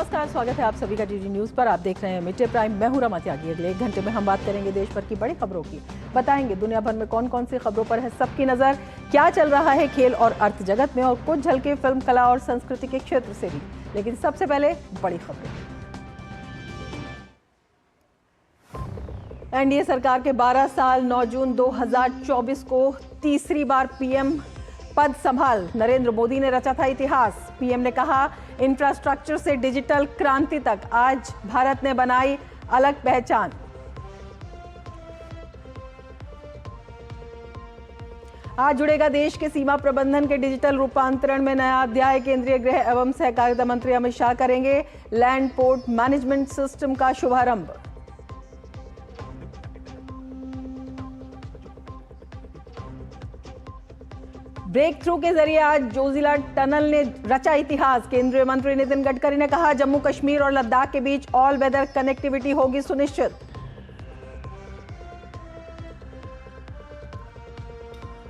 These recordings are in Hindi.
नमस्कार, स्वागत है आप सभी का डीडी न्यूज पर। आप देख रहे हैं मिड डे प्राइम। मैं हूं रमा त्यागी। अगले 1 घंटे में हम बात करेंगे देश भर की बड़ी खबरों की, बताएंगे दुनिया भर में कौन कौन सी खबरों पर है सबकी नजर, क्या चल रहा है खेल और अर्थ जगत में, और कुछ झलके फिल्म, कला और संस्कृति के क्षेत्र से भी। लेकिन सबसे पहले बड़ी खबरें। एनडीए सरकार के 12 साल 9 जून 2024 को तीसरी बार पीएम पद संभाल नरेंद्र मोदी ने रचा था इतिहास। पीएम ने कहा, इंफ्रास्ट्रक्चर से डिजिटल क्रांति तक आज भारत ने बनाई अलग पहचान। आज जुड़ेगा देश के सीमा प्रबंधन के डिजिटल रूपांतरण में नया अध्याय। केंद्रीय गृह एवं सहकारिता मंत्री अमित शाह करेंगे लैंड पोर्ट मैनेजमेंट सिस्टम का शुभारंभ। ब्रेक थ्रू के जरिए आज जोजिला टनल ने रचा इतिहास। केंद्रीय मंत्री नितिन गडकरी ने कहा, जम्मू कश्मीर और लद्दाख के बीच ऑल वेदर कनेक्टिविटी होगी सुनिश्चित।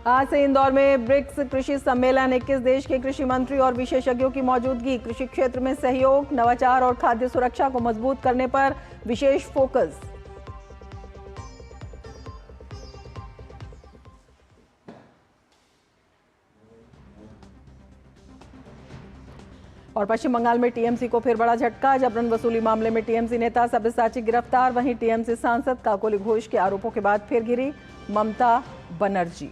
आज से इंदौर में ब्रिक्स कृषि सम्मेलन, 21 देश के कृषि मंत्री और विशेषज्ञों की मौजूदगी। कृषि क्षेत्र में सहयोग, नवाचार और खाद्य सुरक्षा को मजबूत करने पर विशेष फोकस। और पश्चिम बंगाल में टीएमसी को फिर बड़ा झटका। जबरन वसूली मामले में टीएमसी नेता सब्यसाची गिरफ्तार। वहीं टीएमसी सांसद काकोली घोष के आरोपों के बाद फिर गिरी ममता बनर्जी।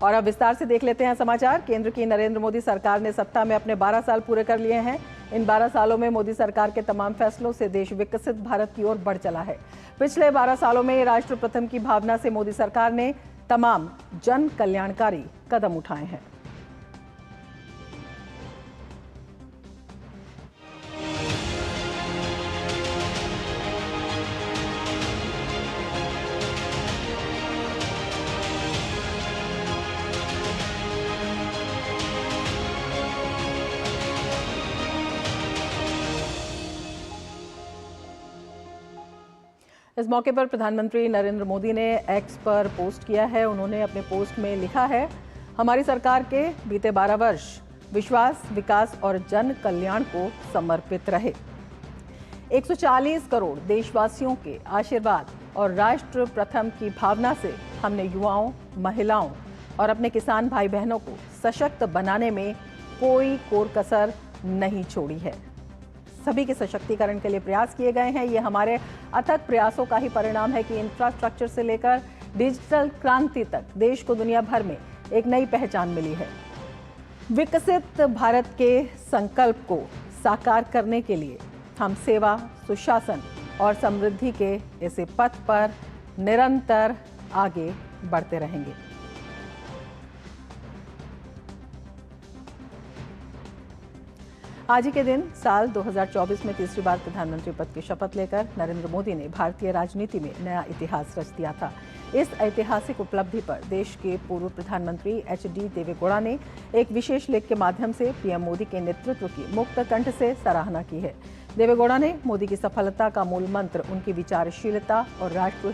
और अब विस्तार से देख लेते हैं समाचार। केंद्र की नरेंद्र मोदी सरकार ने सत्ता में अपने 12 साल पूरे कर लिए हैं। इन 12 सालों में मोदी सरकार के तमाम फैसलों से देश विकसित भारत की ओर बढ़ चला है। पिछले 12 सालों में राष्ट्र प्रथम की भावना से मोदी सरकार ने तमाम जन कल्याणकारी कदम उठाए हैं। इस मौके पर प्रधानमंत्री नरेंद्र मोदी ने एक्स पर पोस्ट किया है। उन्होंने अपने पोस्ट में लिखा है, हमारी सरकार के बीते 12 वर्ष विश्वास, विकास और जन कल्याण को समर्पित रहे। 140 करोड़ देशवासियों के आशीर्वाद और राष्ट्र प्रथम की भावना से हमने युवाओं, महिलाओं और अपने किसान भाई बहनों को सशक्त बनाने में कोई कोर कसर नहीं छोड़ी है। सभी के सशक्तिकरण के लिए प्रयास किए गए हैं। ये हमारे अथक प्रयासों का ही परिणाम है कि इंफ्रास्ट्रक्चर से लेकर डिजिटल क्रांति तक देश को दुनिया भर में एक नई पहचान मिली है। विकसित भारत के संकल्प को साकार करने के लिए हम सेवा, सुशासन और समृद्धि के इस पथ पर निरंतर आगे बढ़ते रहेंगे। आज ही के दिन साल 2024 में तीसरी बार प्रधानमंत्री पद की शपथ लेकर नरेंद्र मोदी ने भारतीय राजनीति में नया इतिहास रच दिया था। इस ऐतिहासिक उपलब्धि पर देश के पूर्व प्रधानमंत्री एचडी देवेगौड़ा ने एक विशेष लेख के माध्यम से पीएम मोदी के नेतृत्व की मुक्त कंठ से सराहना की है। देवेगौड़ा ने मोदी की सफलता का मूल मंत्र उनकी विचारशीलता और राष्ट्र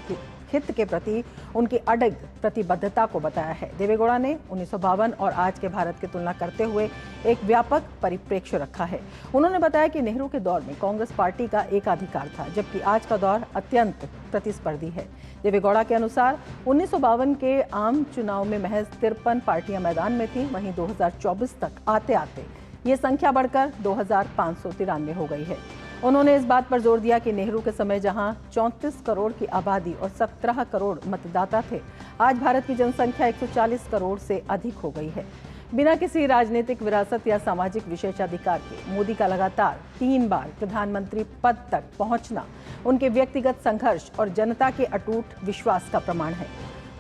हित के प्रति उनकी अडिग प्रतिबद्धता को बताया है। देवेगौड़ा ने 1952 और आज के भारत की तुलना करते हुए एक व्यापक परिप्रेक्ष्य रखा है। उन्होंने बताया कि नेहरू के दौर में कांग्रेस पार्टी का एकाधिकार था, जबकि आज का दौर अत्यंत प्रतिस्पर्धी है। देवेगौड़ा के अनुसार 1952 के आम चुनाव में महज 53 पार्टियां मैदान में थी। वहीं 2024 तक आते आते ये संख्या बढ़कर 2593 हो गई है। उन्होंने इस बात पर जोर दिया कि नेहरू के समय जहां 34 करोड़ की आबादी और 17 करोड़ मतदाता थे, आज भारत की जनसंख्या 140 करोड़ से अधिक हो गई है। बिना किसी राजनीतिक विरासत या सामाजिक विशेषाधिकार के मोदी का लगातार 3 बार प्रधानमंत्री पद तक पहुंचना उनके व्यक्तिगत संघर्ष और जनता के अटूट विश्वास का प्रमाण है।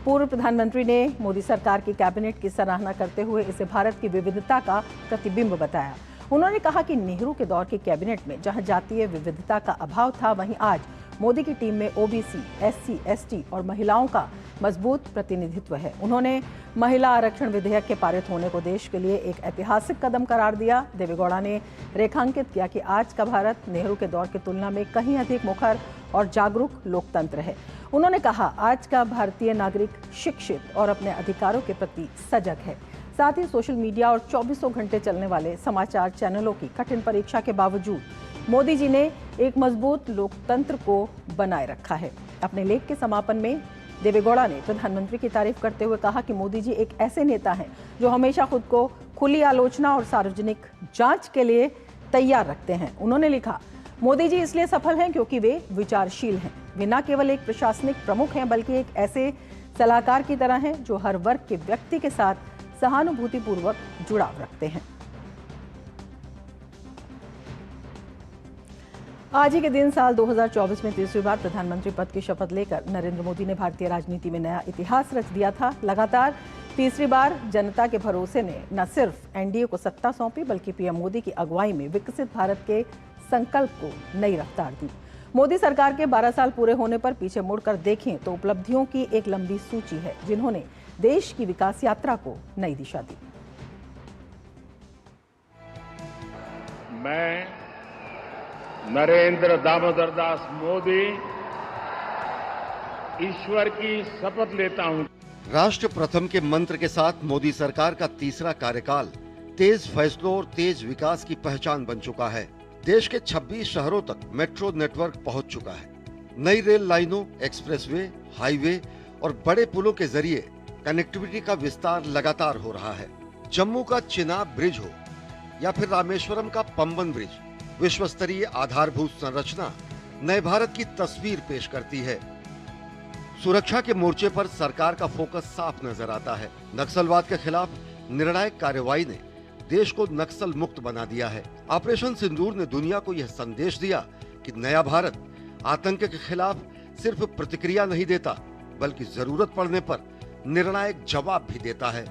पूर्व प्रधानमंत्री ने मोदी सरकार की कैबिनेट की सराहना करते हुए इसे भारत की विविधता का प्रतिबिंब बताया। उन्होंने कहा कि नेहरू के दौर की कैबिनेट में जहां जातीय विविधता का अभाव था, वहीं आज मोदी की टीम में ओबीसी, एससी, एसटी और महिलाओं का मजबूत प्रतिनिधित्व है। उन्होंने महिला आरक्षण विधेयक के पारित होने को देश के लिए एक ऐतिहासिक कदम करार दिया। देवेगौड़ा ने रेखांकित किया कि आज का भारत नेहरू के दौर की तुलना में कहीं अधिक मुखर और जागरूक लोकतंत्र है। उन्होंने कहा, आज का भारतीय नागरिक शिक्षित और अपने अधिकारों के प्रति सजग है। साथ ही सोशल मीडिया और 24 घंटे चलने वाले समाचार चैनलों की कठिन परीक्षा के बावजूद मोदी जी ने एक मजबूत लोकतंत्र को बनाए रखा है। अपने लेख के समापन में देवेगौड़ा ने प्रधानमंत्री की तारीफ करते हुए कहा कि मोदी जी एक ऐसे नेता हैं जो हमेशा खुद को खुली आलोचना और सार्वजनिक जांच के लिए तैयार रखते हैं। उन्होंने लिखा, मोदी जी इसलिए सफल हैं क्योंकि वे विचारशील हैं। वे न केवल एक प्रशासनिक प्रमुख हैं बल्कि एक ऐसे सलाहकार की तरह हैं जो हर वर्ग के व्यक्ति के साथ सहानुभूतिपूर्वक जुड़ाव रखते हैं। आज ही के दिन साल 2024 में तीसरी बार प्रधानमंत्री पद की शपथ लेकर नरेंद्र मोदी ने भारतीय राजनीति में नया इतिहास रच दिया था। लगातार तीसरी बार जनता के भरोसे ने न सिर्फ एनडीए को सत्ता सौंपी बल्कि पीएम मोदी की अगुवाई में विकसित भारत के संकल्प को नई रफ्तार दी। मोदी सरकार के 12 साल पूरे होने पर पीछे मुड़कर देखें तो उपलब्धियों की एक लंबी सूची है जिन्होंने देश की विकास यात्रा को नई दिशा दी। मैं नरेंद्र दामोदर दास मोदी ईश्वर की शपथ लेता हूं। राष्ट्र प्रथम के मंत्र के साथ मोदी सरकार का तीसरा कार्यकाल तेज फैसलों और तेज विकास की पहचान बन चुका है। देश के 26 शहरों तक मेट्रो नेटवर्क पहुंच चुका है। नई रेल लाइनों, एक्सप्रेसवे, हाईवे और बड़े पुलों के जरिए कनेक्टिविटी का विस्तार लगातार हो रहा है। जम्मू का चिनाब ब्रिज हो या फिर रामेश्वरम का पंबन ब्रिज, विश्व स्तरीय आधारभूत संरचना नए भारत की तस्वीर पेश करती है। सुरक्षा के मोर्चे पर सरकार का फोकस साफ नजर आता है। नक्सलवाद के खिलाफ निर्णायक कार्रवाई ने देश को नक्सल मुक्त बना दिया है। ऑपरेशन सिंदूर ने दुनिया को यह संदेश दिया कि नया भारत आतंक के खिलाफ सिर्फ प्रतिक्रिया नहीं देता बल्कि जरूरत पड़ने पर निर्णायक जवाब भी देता है।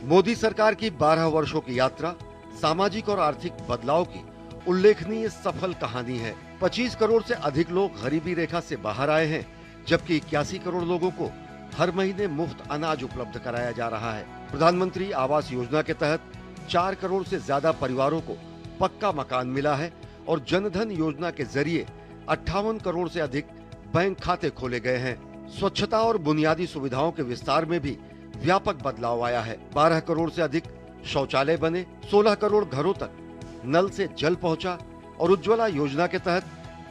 मोदी सरकार की 12 वर्षों की यात्रा सामाजिक और आर्थिक बदलाव की उल्लेखनीय सफल कहानी है। 25 करोड़ से अधिक लोग गरीबी रेखा से बाहर आए हैं, जबकि 81 करोड़ लोगों को हर महीने मुफ्त अनाज उपलब्ध कराया जा रहा है। प्रधानमंत्री आवास योजना के तहत 4 करोड़ से ज्यादा परिवारों को पक्का मकान मिला है और जनधन योजना के जरिए 58 करोड़ से अधिक बैंक खाते खोले गए हैं। स्वच्छता और बुनियादी सुविधाओं के विस्तार में भी व्यापक बदलाव आया है। 12 करोड़ से अधिक शौचालय बने, 16 करोड़ घरों तक नल से जल पहुंचा और उज्ज्वला योजना के तहत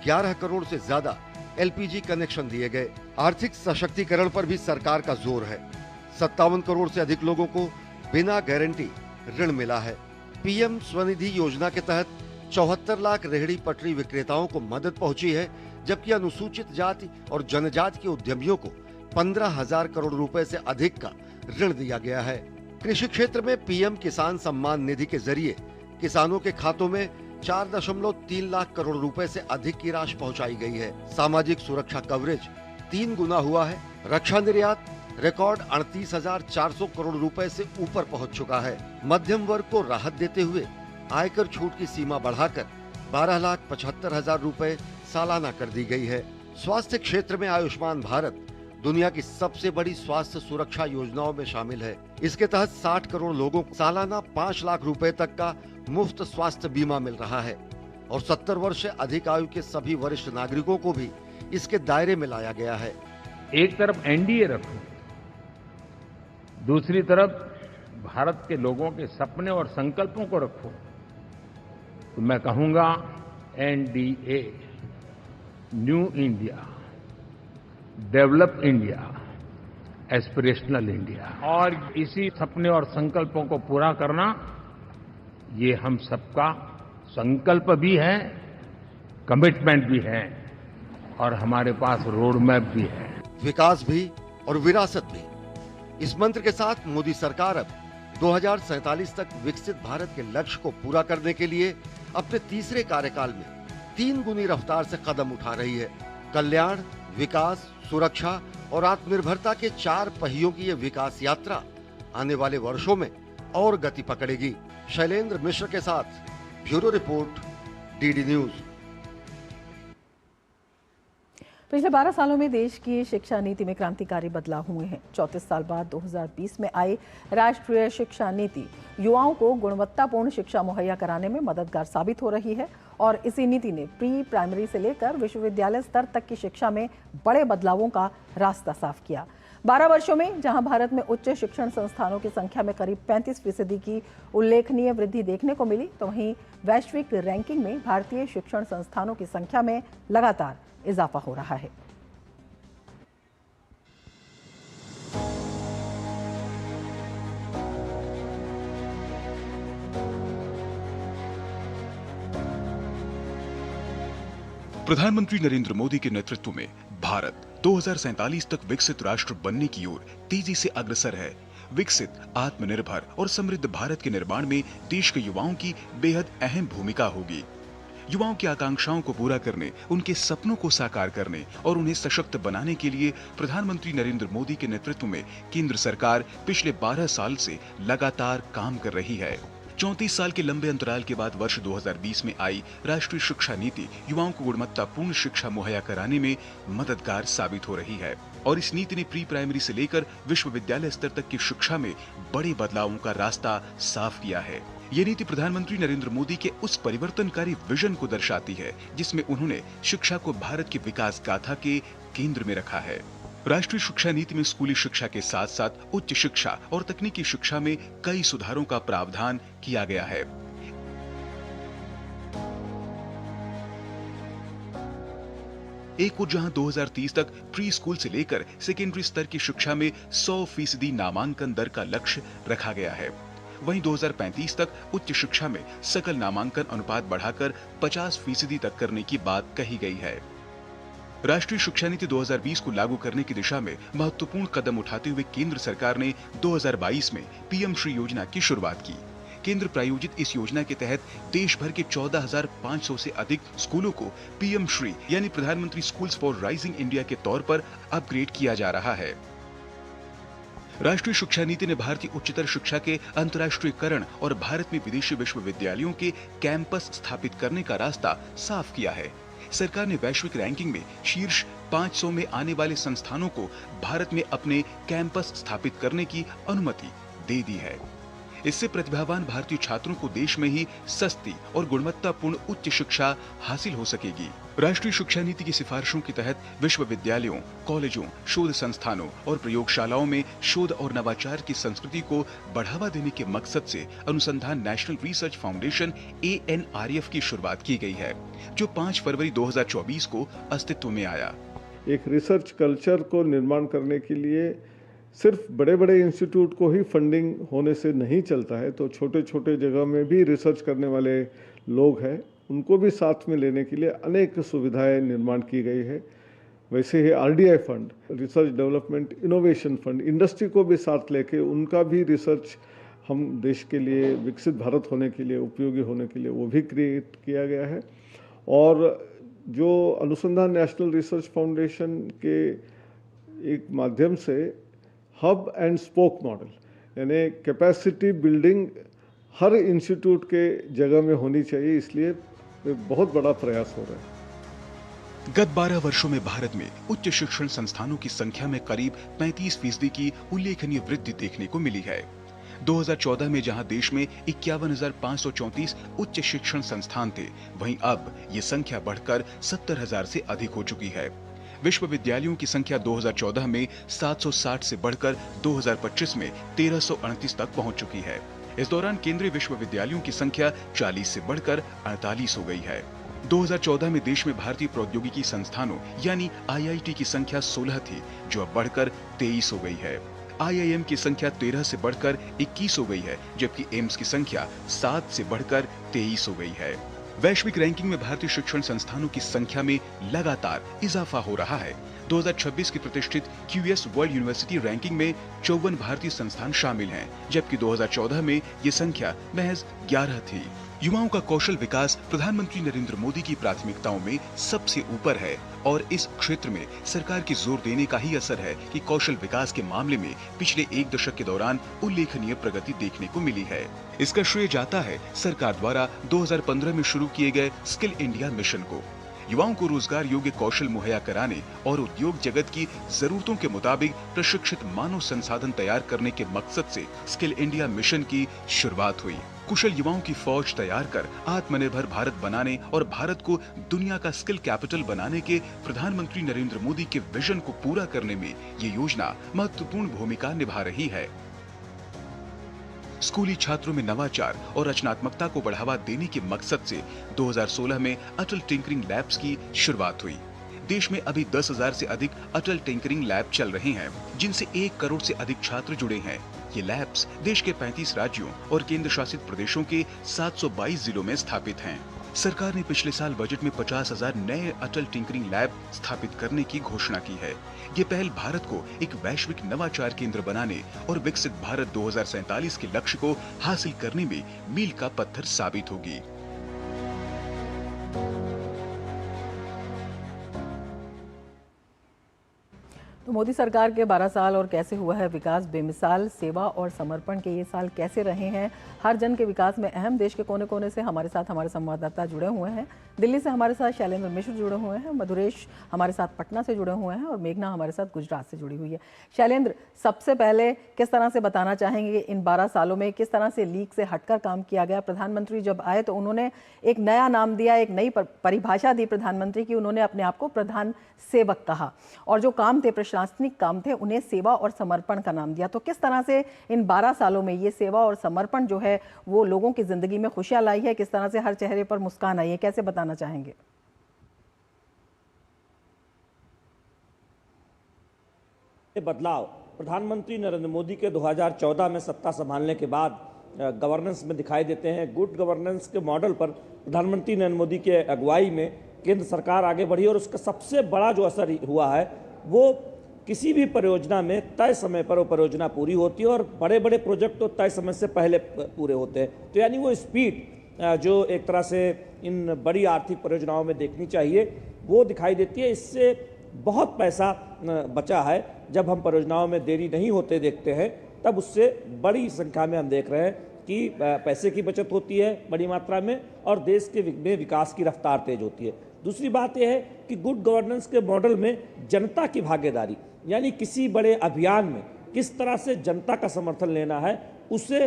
11 करोड़ से ज्यादा एलपीजी कनेक्शन दिए गए। आर्थिक सशक्तिकरण पर भी सरकार का जोर है। 57 करोड़ से अधिक लोगों को बिना गारंटी ऋण मिला है। पीएम स्वनिधि योजना के तहत 74 लाख रेहड़ी पटरी विक्रेताओं को मदद पहुंची है, जबकि अनुसूचित जाति और जनजाति के उद्यमियों को 15,000 करोड़ रुपए से अधिक का ऋण दिया गया है। कृषि क्षेत्र में पीएम किसान सम्मान निधि के जरिए किसानों के खातों में 4.3 लाख करोड़ रुपए से अधिक की राशि पहुंचाई गई है। सामाजिक सुरक्षा कवरेज 3 गुना हुआ है। रक्षा निर्यात रिकॉर्ड 38,400 करोड़ रुपए से ऊपर पहुंच चुका है। मध्यम वर्ग को राहत देते हुए आयकर छूट की सीमा बढ़ाकर 12,75,000 रुपए सालाना कर दी गई है। स्वास्थ्य क्षेत्र में आयुष्मान भारत दुनिया की सबसे बड़ी स्वास्थ्य सुरक्षा योजनाओं में शामिल है। इसके तहत 60 करोड़ लोगों को सालाना 5 लाख रुपए तक का मुफ्त स्वास्थ्य बीमा मिल रहा है और 70 वर्ष से अधिक आयु के सभी वरिष्ठ नागरिकों को भी इसके दायरे में लाया गया है। एक तरफ एनडीए रखो, दूसरी तरफ भारत के लोगों के सपने और संकल्पों को रखो, तो मैं कहूंगा NDA, new India, develop India, aspirational India. और इसी सपने और संकल्पों को पूरा करना ये हम सबका संकल्प भी है, कमिटमेंट भी है और हमारे पास रोड मैप भी है। विकास भी और विरासत भी, इस मंत्र के साथ मोदी सरकार अब 2047 तक विकसित भारत के लक्ष्य को पूरा करने के लिए अपने तीसरे कार्यकाल में 3 गुनी रफ्तार से कदम उठा रही है। कल्याण, विकास, सुरक्षा और आत्मनिर्भरता के 4 पहियों की ये विकास यात्रा आने वाले वर्षों में और गति पकड़ेगी। शैलेंद्र मिश्र के साथ ब्यूरो रिपोर्ट, डीडी न्यूज। पिछले 12 सालों में देश की शिक्षा नीति में क्रांतिकारी बदलाव हुए हैं। 34 साल बाद 2020 में आई राष्ट्रीय शिक्षा नीति युवाओं को गुणवत्तापूर्ण शिक्षा मुहैया कराने में मददगार साबित हो रही है और इसी नीति ने प्री प्राइमरी से लेकर विश्वविद्यालय स्तर तक की शिक्षा में बड़े बदलावों का रास्ता साफ किया। 12 वर्षों में जहां भारत में उच्च शिक्षण संस्थानों की संख्या में करीब 35% की उल्लेखनीय वृद्धि देखने को मिली, तो वहीं वैश्विक रैंकिंग में भारतीय शिक्षण संस्थानों की संख्या में लगातार इजाफा हो रहा है। प्रधानमंत्री नरेंद्र मोदी के नेतृत्व में भारत 2047 तक विकसित राष्ट्र बनने की ओर तेजी से अग्रसर है। विकसित, आत्मनिर्भर और समृद्ध भारत के निर्माण में देश के युवाओं की बेहद अहम भूमिका होगी। युवाओं की आकांक्षाओं को पूरा करने, उनके सपनों को साकार करने और उन्हें सशक्त बनाने के लिए प्रधानमंत्री नरेंद्र मोदी के नेतृत्व में केंद्र सरकार पिछले 12 साल से लगातार काम कर रही है। 34 साल के लंबे अंतराल के बाद वर्ष 2020 में आई राष्ट्रीय शिक्षा नीति युवाओं को गुणवत्तापूर्ण शिक्षा मुहैया कराने में मददगार साबित हो रही है और इस नीति ने प्री प्राइमरी से लेकर विश्वविद्यालय स्तर तक की शिक्षा में बड़े बदलावों का रास्ता साफ किया है। ये नीति प्रधानमंत्री नरेंद्र मोदी के उस परिवर्तनकारी विजन को दर्शाती है जिसमें उन्होंने शिक्षा को भारत की विकास गाथा के केंद्र में रखा है। राष्ट्रीय शिक्षा नीति में स्कूली शिक्षा के साथ साथ उच्च शिक्षा और तकनीकी शिक्षा में कई सुधारों का प्रावधान किया गया है। एक ओर जहां 2030 तक प्री स्कूल से लेकर सेकेंडरी स्तर की शिक्षा में 100% नामांकन दर का लक्ष्य रखा गया है, वहीं 2035 तक उच्च शिक्षा में सकल नामांकन अनुपात बढ़ाकर 50% तक करने की बात कही गई है। राष्ट्रीय शिक्षा नीति 2020 को लागू करने की दिशा में महत्वपूर्ण कदम उठाते हुए केंद्र सरकार ने 2022 में पीएम श्री योजना की शुरुआत की। केंद्र प्रायोजित इस योजना के तहत देश भर के 14,500 से अधिक स्कूलों को पीएम श्री यानी प्रधानमंत्री स्कूल्स फॉर राइजिंग इंडिया के तौर पर अपग्रेड किया जा रहा है। राष्ट्रीय शिक्षा नीति ने भारतीय उच्चतर शिक्षा के अंतर्राष्ट्रीयकरण और भारत में विदेशी विश्वविद्यालयों के कैंपस स्थापित करने का रास्ता साफ किया है। सरकार ने वैश्विक रैंकिंग में शीर्ष 500 में आने वाले संस्थानों को भारत में अपने कैंपस स्थापित करने की अनुमति दे दी है। इससे प्रतिभावान भारतीय छात्रों को देश में ही सस्ती और गुणवत्तापूर्ण उच्च शिक्षा हासिल हो सकेगी। राष्ट्रीय शिक्षा नीति की सिफारिशों के तहत विश्वविद्यालयों, कॉलेजों, शोध संस्थानों और प्रयोगशालाओं में शोध और नवाचार की संस्कृति को बढ़ावा देने के मकसद से अनुसंधान नेशनल रिसर्च फाउंडेशन ANRF की शुरुआत की गई है, जो 5 फरवरी 2024 को अस्तित्व में आया। एक रिसर्च कल्चर को निर्माण करने के लिए सिर्फ बड़े बड़े इंस्टीट्यूट को ही फंडिंग होने से नहीं चलता है, तो छोटे छोटे जगह में भी रिसर्च करने वाले लोग हैं, उनको भी साथ में लेने के लिए अनेक सुविधाएं निर्माण की गई है। वैसे ही RDI fund, research development innovation fund, industry को भी साथ लेके उनका भी रिसर्च हम देश के लिए विकसित भारत होने के लिए, उपयोगी होने के लिए वो भी क्रिएट किया गया है। और जो अनुसंधान नेशनल रिसर्च फाउंडेशन के एक माध्यम से हब एंड स्पोक मॉडल यानी कैपेसिटी बिल्डिंग हर इंस्टीट्यूट के जगह में होनी चाहिए, इसलिए बहुत बड़ा प्रयास हो रहा है। गत 12 वर्षों में भारत में उच्च शिक्षण संस्थानों की संख्या में करीब 35% की उल्लेखनीय वृद्धि देखने को मिली है। 2014 में जहां देश में 51,534 उच्च शिक्षण संस्थान थे, वहीं अब ये संख्या बढ़कर 70,000 से अधिक हो चुकी है। विश्वविद्यालयों की संख्या 2014 में 760 से बढ़कर 2025 में 1338 तक पहुंच चुकी है। इस दौरान केंद्रीय विश्वविद्यालयों की संख्या 40 से बढ़कर 48 हो गई है। 2014 में देश में भारतीय प्रौद्योगिकी संस्थानों यानी IIT की संख्या 16 थी, जो अब बढ़कर 23 हो गई है। IIM की संख्या 13 से बढ़कर 21 हो गई है, जबकि एम्स की संख्या 7 से बढ़कर 23 हो गई है। वैश्विक रैंकिंग में भारतीय शिक्षण संस्थानों की संख्या में लगातार इजाफा हो रहा है। 2026 की प्रतिष्ठित QS वर्ल्ड यूनिवर्सिटी रैंकिंग में 54 भारतीय संस्थान शामिल हैं, जबकि 2014 में ये संख्या महज 11 थी। युवाओं का कौशल विकास प्रधानमंत्री नरेंद्र मोदी की प्राथमिकताओं में सबसे ऊपर है और इस क्षेत्र में सरकार की जोर देने का ही असर है कि कौशल विकास के मामले में पिछले 1 दशक के दौरान उल्लेखनीय प्रगति देखने को मिली है। इसका श्रेय जाता है सरकार द्वारा 2015 में शुरू किए गए स्किल इंडिया मिशन को। युवाओं को रोजगार योग्य कौशल मुहैया कराने और उद्योग जगत की जरूरतों के मुताबिक प्रशिक्षित मानव संसाधन तैयार करने के मकसद से स्किल इंडिया मिशन की शुरुआत हुई। कुशल युवाओं की फौज तैयार कर आत्मनिर्भर भारत बनाने और भारत को दुनिया का स्किल कैपिटल बनाने के प्रधानमंत्री नरेंद्र मोदी के विजन को पूरा करने में ये योजना महत्वपूर्ण भूमिका निभा रही है। स्कूली छात्रों में नवाचार और रचनात्मकता को बढ़ावा देने के मकसद से 2016 में अटल टिंकरिंग लैब्स की शुरुआत हुई। देश में अभी 10,000 से अधिक अटल टिंकरिंग लैब चल रहे हैं, जिनसे 1 करोड़ से अधिक छात्र जुड़े हैं। ये लैब्स देश के 35 राज्यों और केंद्र शासित प्रदेशों के 722 जिलों में स्थापित हैं। सरकार ने पिछले साल बजट में 50,000 नए अटल टिंकरिंग लैब स्थापित करने की घोषणा की है। ये पहल भारत को एक वैश्विक नवाचार केंद्र बनाने और विकसित भारत 2047 के लक्ष्य को हासिल करने में मील का पत्थर साबित होगी। तो मोदी सरकार के 12 साल और कैसे हुआ है विकास, बेमिसाल सेवा और समर्पण के ये साल कैसे रहे हैं, हर जन के विकास में अहम। देश के कोने कोने से हमारे साथ हमारे संवाददाता जुड़े हुए हैं। दिल्ली से हमारे साथ शैलेंद्र मिश्र जुड़े हुए हैं, मधुरेश हमारे साथ पटना से जुड़े हुए हैं और मेघना हमारे साथ गुजरात से जुड़ी हुई है। शैलेंद्र, सबसे पहले किस तरह से बताना चाहेंगे इन 12 सालों में किस तरह से लीक से हटकर काम किया गया? प्रधानमंत्री जब आए तो उन्होंने एक नया नाम दिया, एक नई परिभाषा दी प्रधानमंत्री की। उन्होंने अपने आप को प्रधान सेवक कहा और जो काम थे प्रशासनिक काम थे उन्हें सेवा और समर्पण का नाम दिया। तो किस तरह से इन 12 सालों में ये सेवा और समर्पण जो है वो लोगों की जिंदगी में खुशियां लाई है, किस तरह से हर चेहरे पर मुस्कान आई है, कैसे बताना चाहेंगे? ये बदलाव प्रधानमंत्री नरेंद्र मोदी के 2014 में सत्ता संभालने के बाद गवर्नेंस में दिखाई देते हैं। गुड गवर्नेंस के मॉडल पर प्रधानमंत्री नरेंद्र मोदी के अगुवाई में केंद्र सरकार आगे बढ़ी और उसका सबसे बड़ा जो असर हुआ है वो किसी भी परियोजना में तय समय पर वो परियोजना पूरी होती है और बड़े बड़े प्रोजेक्ट तो तय समय से पहले पूरे होते हैं। तो यानी वो स्पीड जो एक तरह से इन बड़ी आर्थिक परियोजनाओं में देखनी चाहिए वो दिखाई देती है। इससे बहुत पैसा बचा है। जब हम परियोजनाओं में देरी नहीं होते देखते हैं तब उससे बड़ी संख्या में हम देख रहे हैं कि पैसे की बचत होती है बड़ी मात्रा में और देश के विकास की रफ्तार तेज होती है। दूसरी बात यह है कि गुड गवर्नेंस के मॉडल में जनता की भागीदारी, यानी किसी बड़े अभियान में किस तरह से जनता का समर्थन लेना है, उसे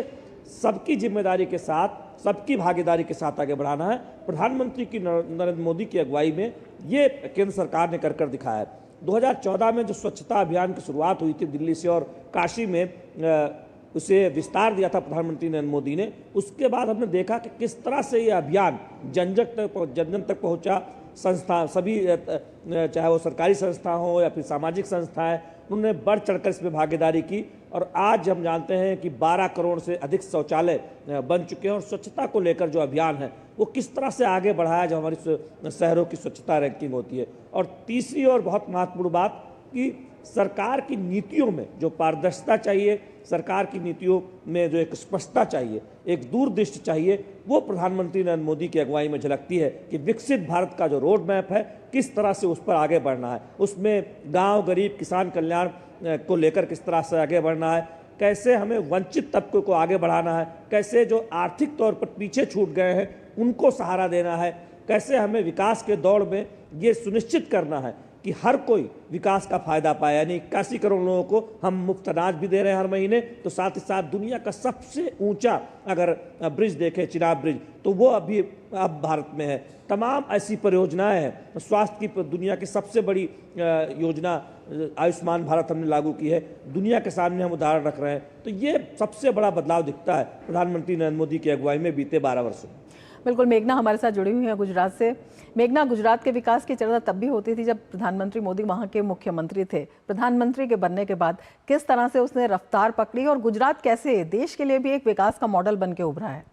सबकी जिम्मेदारी के साथ, सबकी भागीदारी के साथ आगे बढ़ाना है। प्रधानमंत्री की नरेंद्र मोदी की अगुवाई में ये केंद्र सरकार ने कर दिखाया है। 2014 में जो स्वच्छता अभियान की शुरुआत हुई थी दिल्ली से और काशी में उसे विस्तार दिया था प्रधानमंत्री नरेंद्र मोदी ने, उसके बाद हमने देखा कि किस तरह से ये अभियान जन जन तक पहुंचा। संस्था सभी चाहे वो सरकारी संस्था हो या फिर सामाजिक संस्थाएं, उन्होंने बढ़ चढ़कर इसमें भागीदारी की और आज हम जानते हैं कि 12 करोड़ से अधिक शौचालय बन चुके हैं और स्वच्छता को लेकर जो अभियान है वो किस तरह से आगे बढ़ाया जो हमारी शहरों की स्वच्छता रैंकिंग होती है। और तीसरी और बहुत महत्वपूर्ण बात कि सरकार की नीतियों में जो पारदर्शिता चाहिए, सरकार की नीतियों में जो एक स्पष्टता चाहिए, एक दूरदृष्टि चाहिए, वो प्रधानमंत्री नरेंद्र मोदी की अगुवाई में झलकती है कि विकसित भारत का जो रोड मैप है किस तरह से उस पर आगे बढ़ना है, उसमें गांव, गरीब, किसान कल्याण को लेकर किस तरह से आगे बढ़ना है, कैसे हमें वंचित तबकों को आगे बढ़ाना है, कैसे जो आर्थिक तौर पर पीछे छूट गए हैं उनको सहारा देना है, कैसे हमें विकास के दौड़ में ये सुनिश्चित करना है कि हर कोई विकास का फायदा पाए। यानी 81 करोड़ लोगों को हम मुफ्त अनाज भी दे रहे हैं हर महीने, तो साथ ही साथ दुनिया का सबसे ऊंचा अगर ब्रिज देखें, चिनाब ब्रिज, तो वो अभी अब भारत में है। तमाम ऐसी परियोजनाएं हैं। स्वास्थ्य की दुनिया की सबसे बड़ी योजना आयुष्मान भारत हमने लागू की है, दुनिया के सामने हम उदाहरण रख रहे हैं। तो ये सबसे बड़ा बदलाव दिखता है प्रधानमंत्री नरेंद्र मोदी की अगुवाई में बीते 12 वर्षों में। बिल्कुल, मेघना हमारे साथ जुड़ी हुई है गुजरात से। मेघना, गुजरात के विकास की चर्चा तब भी होती थी जब प्रधानमंत्री मोदी वहां के मुख्यमंत्री थे। प्रधानमंत्री के बनने के बाद किस तरह से उसने रफ्तार पकड़ी और गुजरात कैसे देश के लिए भी एक विकास का मॉडल बन के उभरा है?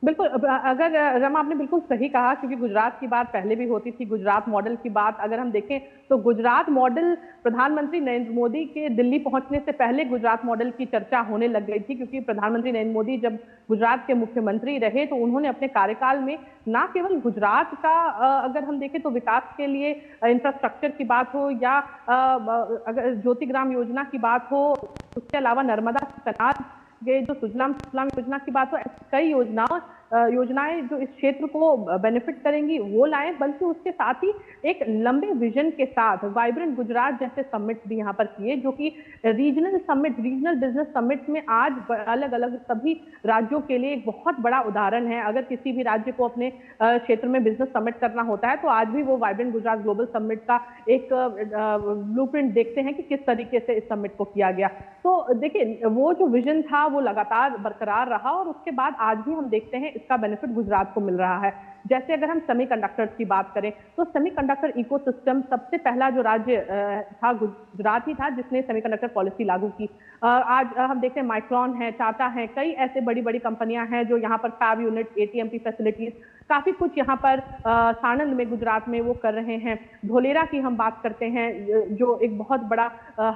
बिल्कुल, अगर रमा आपने बिल्कुल सही कहा, क्योंकि गुजरात की बात पहले भी होती थी। गुजरात मॉडल की बात अगर हम देखें तो गुजरात मॉडल प्रधानमंत्री नरेंद्र मोदी के दिल्ली पहुंचने से पहले गुजरात मॉडल की चर्चा होने लग गई थी, क्योंकि प्रधानमंत्री नरेंद्र मोदी जब गुजरात के मुख्यमंत्री रहे तो उन्होंने अपने कार्यकाल में न केवल गुजरात का अगर हम देखें तो विकास के लिए इंफ्रास्ट्रक्चर की बात हो या अगर ज्योतिग्राम योजना की बात हो, उसके अलावा नर्मदा कनाल ये जो सुजलाम सुफलाम योजना की बात हो, कई योजनाओं योजनाएं जो इस क्षेत्र को बेनिफिट करेंगी वो लाएं, बल्कि उसके साथ ही एक लंबे विजन के साथ वाइब्रेंट गुजरात जैसे समिट भी यहाँ पर किए, जो कि regional summit, regional business summit में आज अलग अलग सभी राज्यों के लिए एक बहुत बड़ा उदाहरण है। अगर किसी भी राज्य को अपने क्षेत्र में बिजनेस समिट करना होता है तो आज भी वो वाइब्रेंट गुजरात ग्लोबल समिट का एक ब्लूप्रिंट देखते हैं कि किस तरीके से इस समिट को किया गया। तो देखिए, वो जो विजन था वो लगातार बरकरार रहा और उसके बाद आज भी हम देखते हैं इसका बेनिफिट गुजरात को मिल रहा है। जैसे अगर हम सेमीकंडक्टर्स की बात करें तो सेमीकंडक्टर इकोसिस्टम, सबसे पहला जो राज्य था गुजरात ही था जिसने सेमीकंडक्टर पॉलिसी लागू की। आज हम देखते हैं माइक्रॉन है, टाटा है, कई ऐसे बड़ी बड़ी कंपनियां हैं जो यहाँ पर फैब यूनिट, एटीएमपी फैसिलिटीज, काफी कुछ यहाँ पर साणंद में गुजरात में वो कर रहे हैं। धोलेरा की हम बात करते हैं जो एक बहुत बड़ा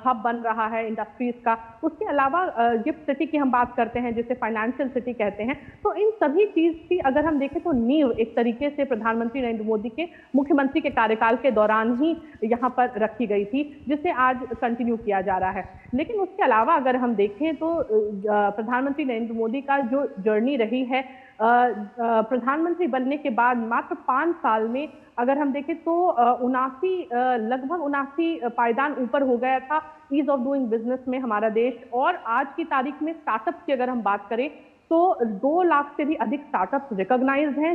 हब बन रहा है इंडस्ट्रीज का। उसके अलावा गिफ्ट सिटी की हम बात करते हैं जिसे फाइनेंशियल सिटी कहते हैं। तो इन सभी चीज की अगर हम देखें तो नींव एक तरीके से प्रधानमंत्री नरेंद्र मोदी के मुख्यमंत्री के कार्यकाल के दौरान ही यहाँ पर रखी गई थी, जिसे आज कंटिन्यू किया जा रहा है। लेकिन उसके अलावा अगर हम देखें तो प्रधानमंत्री नरेंद्र मोदी का जो जर्नी रही है, प्रधानमंत्री बनने के बाद मात्र 5 साल में अगर हम देखें तो लगभग 79 पायदान ऊपर हो गया था ईज ऑफ डूइंग बिजनेस में हमारा देश। और आज की तारीख में स्टार्टअप की अगर हम बात करें तो 2 लाख से भी अधिक स्टार्टअप्स रिकॉग्नाइज्ड हैं,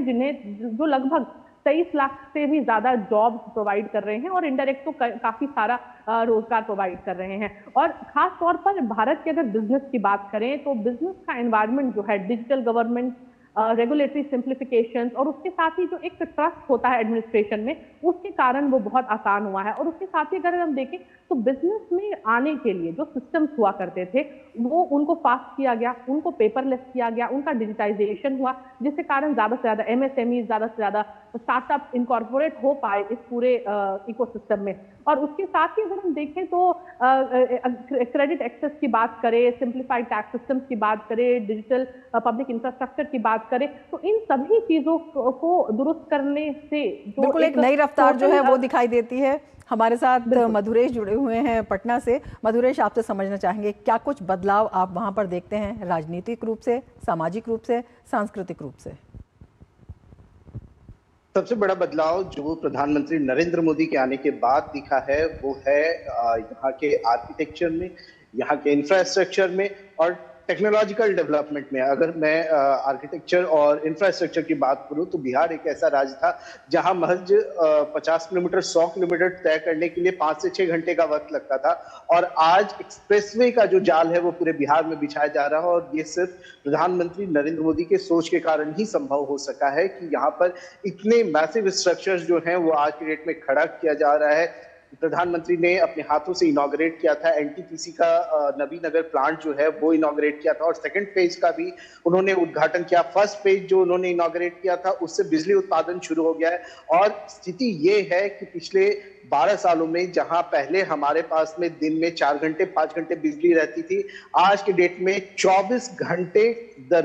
जो लगभग 23 लाख से भी ज्यादा जॉब प्रोवाइड कर रहे हैं और इनडायरेक्ट तो काफी सारा रोजगार प्रोवाइड कर रहे हैं। और खास तौर पर भारत के अगर बिजनेस की बात करें तो बिजनेस का एनवायरनमेंट जो है, डिजिटल गवर्नमेंट, रेगुलेटरी सिंप्लीफिकेशन और उसके साथ ही जो एक ट्रस्ट होता है एडमिनिस्ट्रेशन में, उसके कारण वो बहुत आसान हुआ है। और उसके साथ ही अगर हम देखें तो बिजनेस में आने के लिए जो सिस्टम्स हुआ करते थे वो उनको फास्ट किया गया, उनको पेपरलेस किया गया, उनका डिजिटाइजेशन हुआ, जिसके कारण ज्यादा से ज्यादा एमएसएमई, ज्यादा से ज्यादा स्टार्टअप इनकॉर्पोरेट हो पाए इस पूरे इकोसिस्टम में। और उसके साथ ही अगर हम देखें तो क्रेडिट एक्सेस की बात करें, सिंप्लीफाइड टैक्स सिस्टम्स की बात करें, डिजिटल पब्लिक इंफ्रास्ट्रक्चर की बात करें, तो इन सभी चीजों को दुरुस्त करने से जो बिल्कुल एक नई रफ्तार जो है वो दिखाई देती है। हमारे साथ मधुरेश जुड़े हुए हैं पटना से। मधुरेश, आपसे समझना चाहेंगे क्या कुछ बदलाव आप वहां पर देखते हैं, राजनीतिक रूप से, सामाजिक रूप से, सांस्कृतिक रूप से? सबसे बड़ा बदलाव जो प्रधानमंत्री नरेंद्र मोदी के आने के बाद दिखा है वो है यहाँ के आर्किटेक्चर में, यहाँ के इंफ्रास्ट्रक्चर में और टेक्नोलॉजिकल डेवलपमेंट में। अगर मैं आर्किटेक्चर और इंफ्रास्ट्रक्चर की बात करूं तो बिहार एक ऐसा राज्य था जहां महज 50 किलोमीटर 100 किलोमीटर तय करने के लिए 5 से 6 घंटे का वक्त लगता था, और आज एक्सप्रेसवे का जो जाल है वो पूरे बिहार में बिछाया जा रहा है। और ये सिर्फ प्रधानमंत्री नरेंद्र मोदी के सोच के कारण ही संभव हो सका है कि यहाँ पर इतने मैसिव स्ट्रक्चर्स जो हैं वो आज की डेट में खड़ा किया जा रहा है। प्रधानमंत्री ने अपने हाथों से इनॉग्रेट किया था एनटीपीसी का नबीनगर प्लांट जो है वो इनॉग्रेट किया था, और सेकंड फेज का भी उन्होंने उद्घाटन किया। फर्स्ट फेज जो उन्होंने इनॉग्रेट किया था उससे बिजली उत्पादन शुरू हो गया है। और स्थिति ये है कि पिछले 12 सालों में जहां पहले हमारे पास में दिन में 4 घंटे 5 घंटे बिजली रहती थी, आज के डेट में 24 घंटे the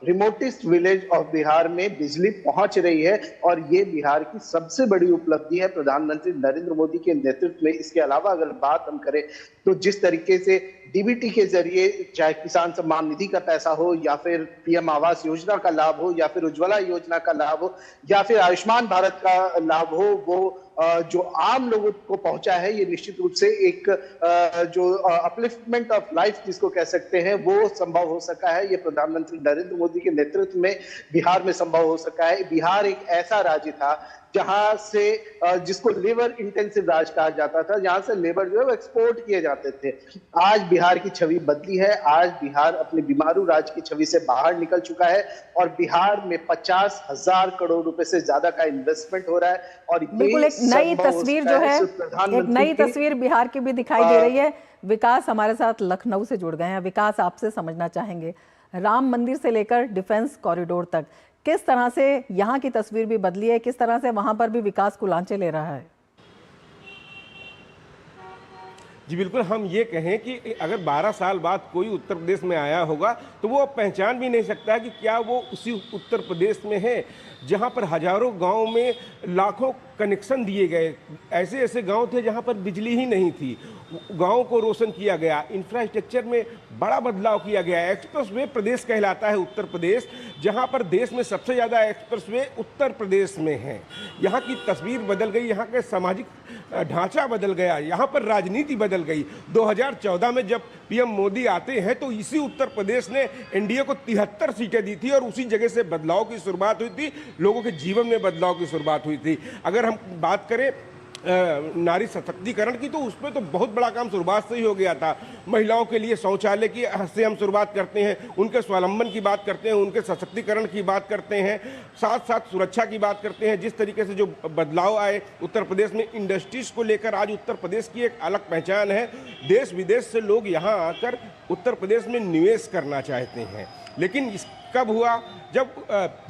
remotest village of Bihar में बिजली पहुंच रही है। और ये बिहार की सबसे बड़ी उपलब्धि है प्रधानमंत्री नरेंद्र मोदी के नेतृत्व में। इसके अलावा अगर बात हम करें तो जिस तरीके से डीबीटी के जरिए चाहे किसान सम्मान निधि का पैसा हो या फिर पीएम आवास योजना का लाभ हो या फिर उज्ज्वला योजना का लाभ हो या फिर आयुष्मान भारत का लाभ हो, वो जो आम लोगों को पहुंचा है, ये निश्चित रूप से एक जो अपलिफ्टमेंट ऑफ लाइफ जिसको कह सकते हैं वो संभव हो सका है। ये प्रधानमंत्री नरेंद्र मोदी के नेतृत्व में बिहार में संभव हो सका है। बिहार एक ऐसा राज्य था जहां से जिसको लेबर इंटेंसिव राज्य कहा जाता था, जहां से लेबर जो है वो एक्सपोर्ट किए जाते थे। आज बिहार की छवि बदली है। आज बिहार अपने बीमारू राज्य की छवि से बाहर निकल चुका है और बिहार में 50,000 करोड़ रुपए से ज्यादा का इन्वेस्टमेंट हो रहा है। और बिल्कुल एक नई तस्वीर जो है, एक नई तस्वीर बिहार की भी दिखाई दे रही है। विकास हमारे साथ लखनऊ से जुड़ गए हैं। विकास, आपसे समझना चाहेंगे राम मंदिर से लेकर डिफेंस कॉरिडोर तक किस तरह से यहाँ की तस्वीर भी बदली है, किस तरह से वहां पर भी विकास को लांछे ले रहा है? जी बिल्कुल, हम ये कहें कि अगर 12 साल बाद कोई उत्तर प्रदेश में आया होगा तो वो पहचान भी नहीं सकता है कि क्या वो उसी उत्तर प्रदेश में है जहां पर हजारों गांव में लाखों कनेक्शन दिए गए। ऐसे ऐसे गांव थे जहां पर बिजली ही नहीं थी, गांव को रोशन किया गया। इंफ्रास्ट्रक्चर में बड़ा बदलाव किया गया। एक्सप्रेसवे प्रदेश कहलाता है उत्तर प्रदेश, जहां पर देश में सबसे ज़्यादा एक्सप्रेसवे उत्तर प्रदेश में है। यहाँ की तस्वीर बदल गई, यहाँ के सामाजिक ढांचा बदल गया, यहाँ पर राजनीति बदल गई। 2014 में जब पीएम मोदी आते हैं तो इसी उत्तर प्रदेश ने एनडीए को 73 सीटें दी थी और उसी जगह से बदलाव की शुरुआत हुई थी, लोगों के जीवन में बदलाव की शुरुआत हुई थी। अगर हम बात करें नारी सशक्तिकरण की, तो उसमें तो बहुत बड़ा काम शुरुआत से ही हो गया था। महिलाओं के लिए शौचालय की से हम शुरुआत करते हैं, उनके स्वावलंबन की बात करते हैं, उनके सशक्तिकरण की बात करते हैं, साथ साथ सुरक्षा की बात करते हैं। जिस तरीके से जो बदलाव आए उत्तर प्रदेश में इंडस्ट्रीज को लेकर, आज उत्तर प्रदेश की एक अलग पहचान है। देश विदेश से लोग यहाँ आकर उत्तर प्रदेश में निवेश करना चाहते हैं। लेकिन इस कब हुआ? जब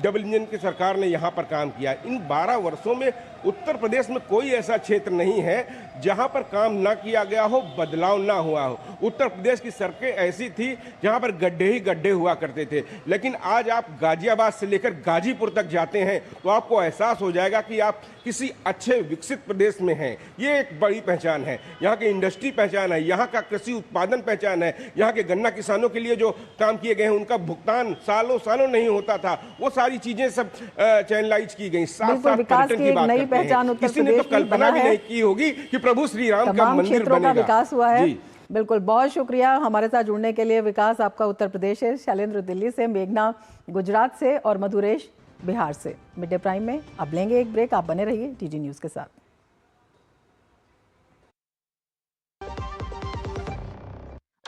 डबल इंजन की सरकार ने यहाँ पर काम किया। इन 12 वर्षों में उत्तर प्रदेश में कोई ऐसा क्षेत्र नहीं है जहाँ पर काम ना किया गया हो, बदलाव ना हुआ हो। उत्तर प्रदेश की सड़कें ऐसी थी जहाँ पर गड्ढे ही गड्ढे हुआ करते थे, लेकिन आज आप गाजियाबाद से लेकर गाजीपुर तक जाते हैं तो आपको एहसास हो जाएगा कि आप किसी अच्छे विकसित प्रदेश में हैं। ये एक बड़ी पहचान है, यहाँ की इंडस्ट्री पहचान है, यहाँ का कृषि उत्पादन पहचान है, यहाँ के गन्ना किसानों के लिए जो काम किए गए हैं उनका भुगतान सालों सालों नहीं होता था, वो सारी चीजें सब चैनलाइज की गई। साथ साथ पर्यटन की बात करते हैं, किसी ने तो कल्पना भी नहीं की होगी कि प्रभु श्री राम का मंदिर बनेगा। विकास हुआ है। बिल्कुल, बहुत शुक्रिया हमारे साथ जुड़ने के लिए। विकास आपका उत्तर प्रदेश है, शैलेंद्र दिल्ली से, मेघना गुजरात से और मधुरेश बिहार से। मिड डे प्राइम में अब लेंगे एक ब्रेक, आप बने रहिए टीजी न्यूज के साथ।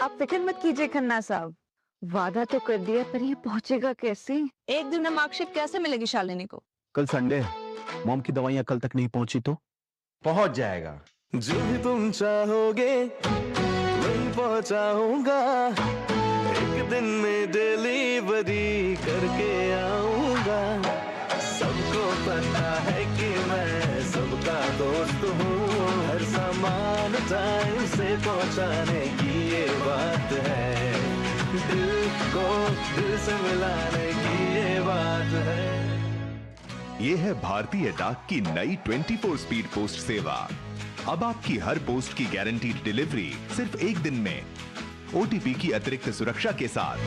आप फिक्र मत कीजिए खन्ना साहब, वादा तो कर दिया, पर ये पहुंचेगा कैसे? एक दिन में मार्कशीट कैसे मिलेगी शालिनी को? कल संडे है, मॉम की दवाइयाँ कल तक नहीं पहुंची तो पहुंच जाएगा। जो भी तुम चाहोगे वही पहुंचाऊंगा, एक दिन में डिलीवरी करके आऊंगा। सबको पता है कि मैं सबका दोस्त हूँ, हर सामान टाइम से पहुंचाने की ये बात है, दिल को दिल से मिलाने की ये बात है। ये है भारतीय डाक की नई 24 स्पीड पोस्ट सेवा। अब आपकी हर पोस्ट की गारंटीड डिलीवरी सिर्फ एक दिन में, ओटीपी की अतिरिक्त सुरक्षा के साथ।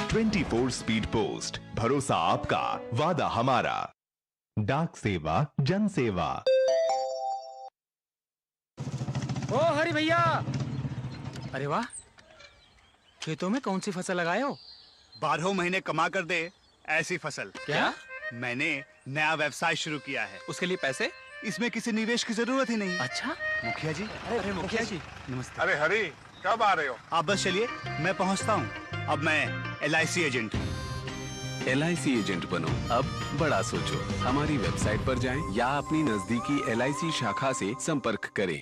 24 स्पीड पोस्ट, भरोसा आपका, वादा हमारा। डाक सेवा, जन सेवा। ओ हरि भैया, अरे वाह, खेतों में कौन सी फसल लगाए हो? 12 महीने कमा कर दे ऐसी फसल। क्या? मैंने नया व्यवसाय शुरू किया है। उसके लिए पैसे? इसमें किसी निवेश की जरूरत ही नहीं। अच्छा मुखिया जी। अरे मुखिया जी नमस्ते। अरे हरी, कब आ रहे हो? आप बस चलिए, मैं पहुंचता हूँ। अब मैं LIC एजेंट हूँ। LIC एजेंट बनो, अब बड़ा सोचो। हमारी वेबसाइट पर जाएं या अपनी नजदीकी LIC शाखा से संपर्क करें।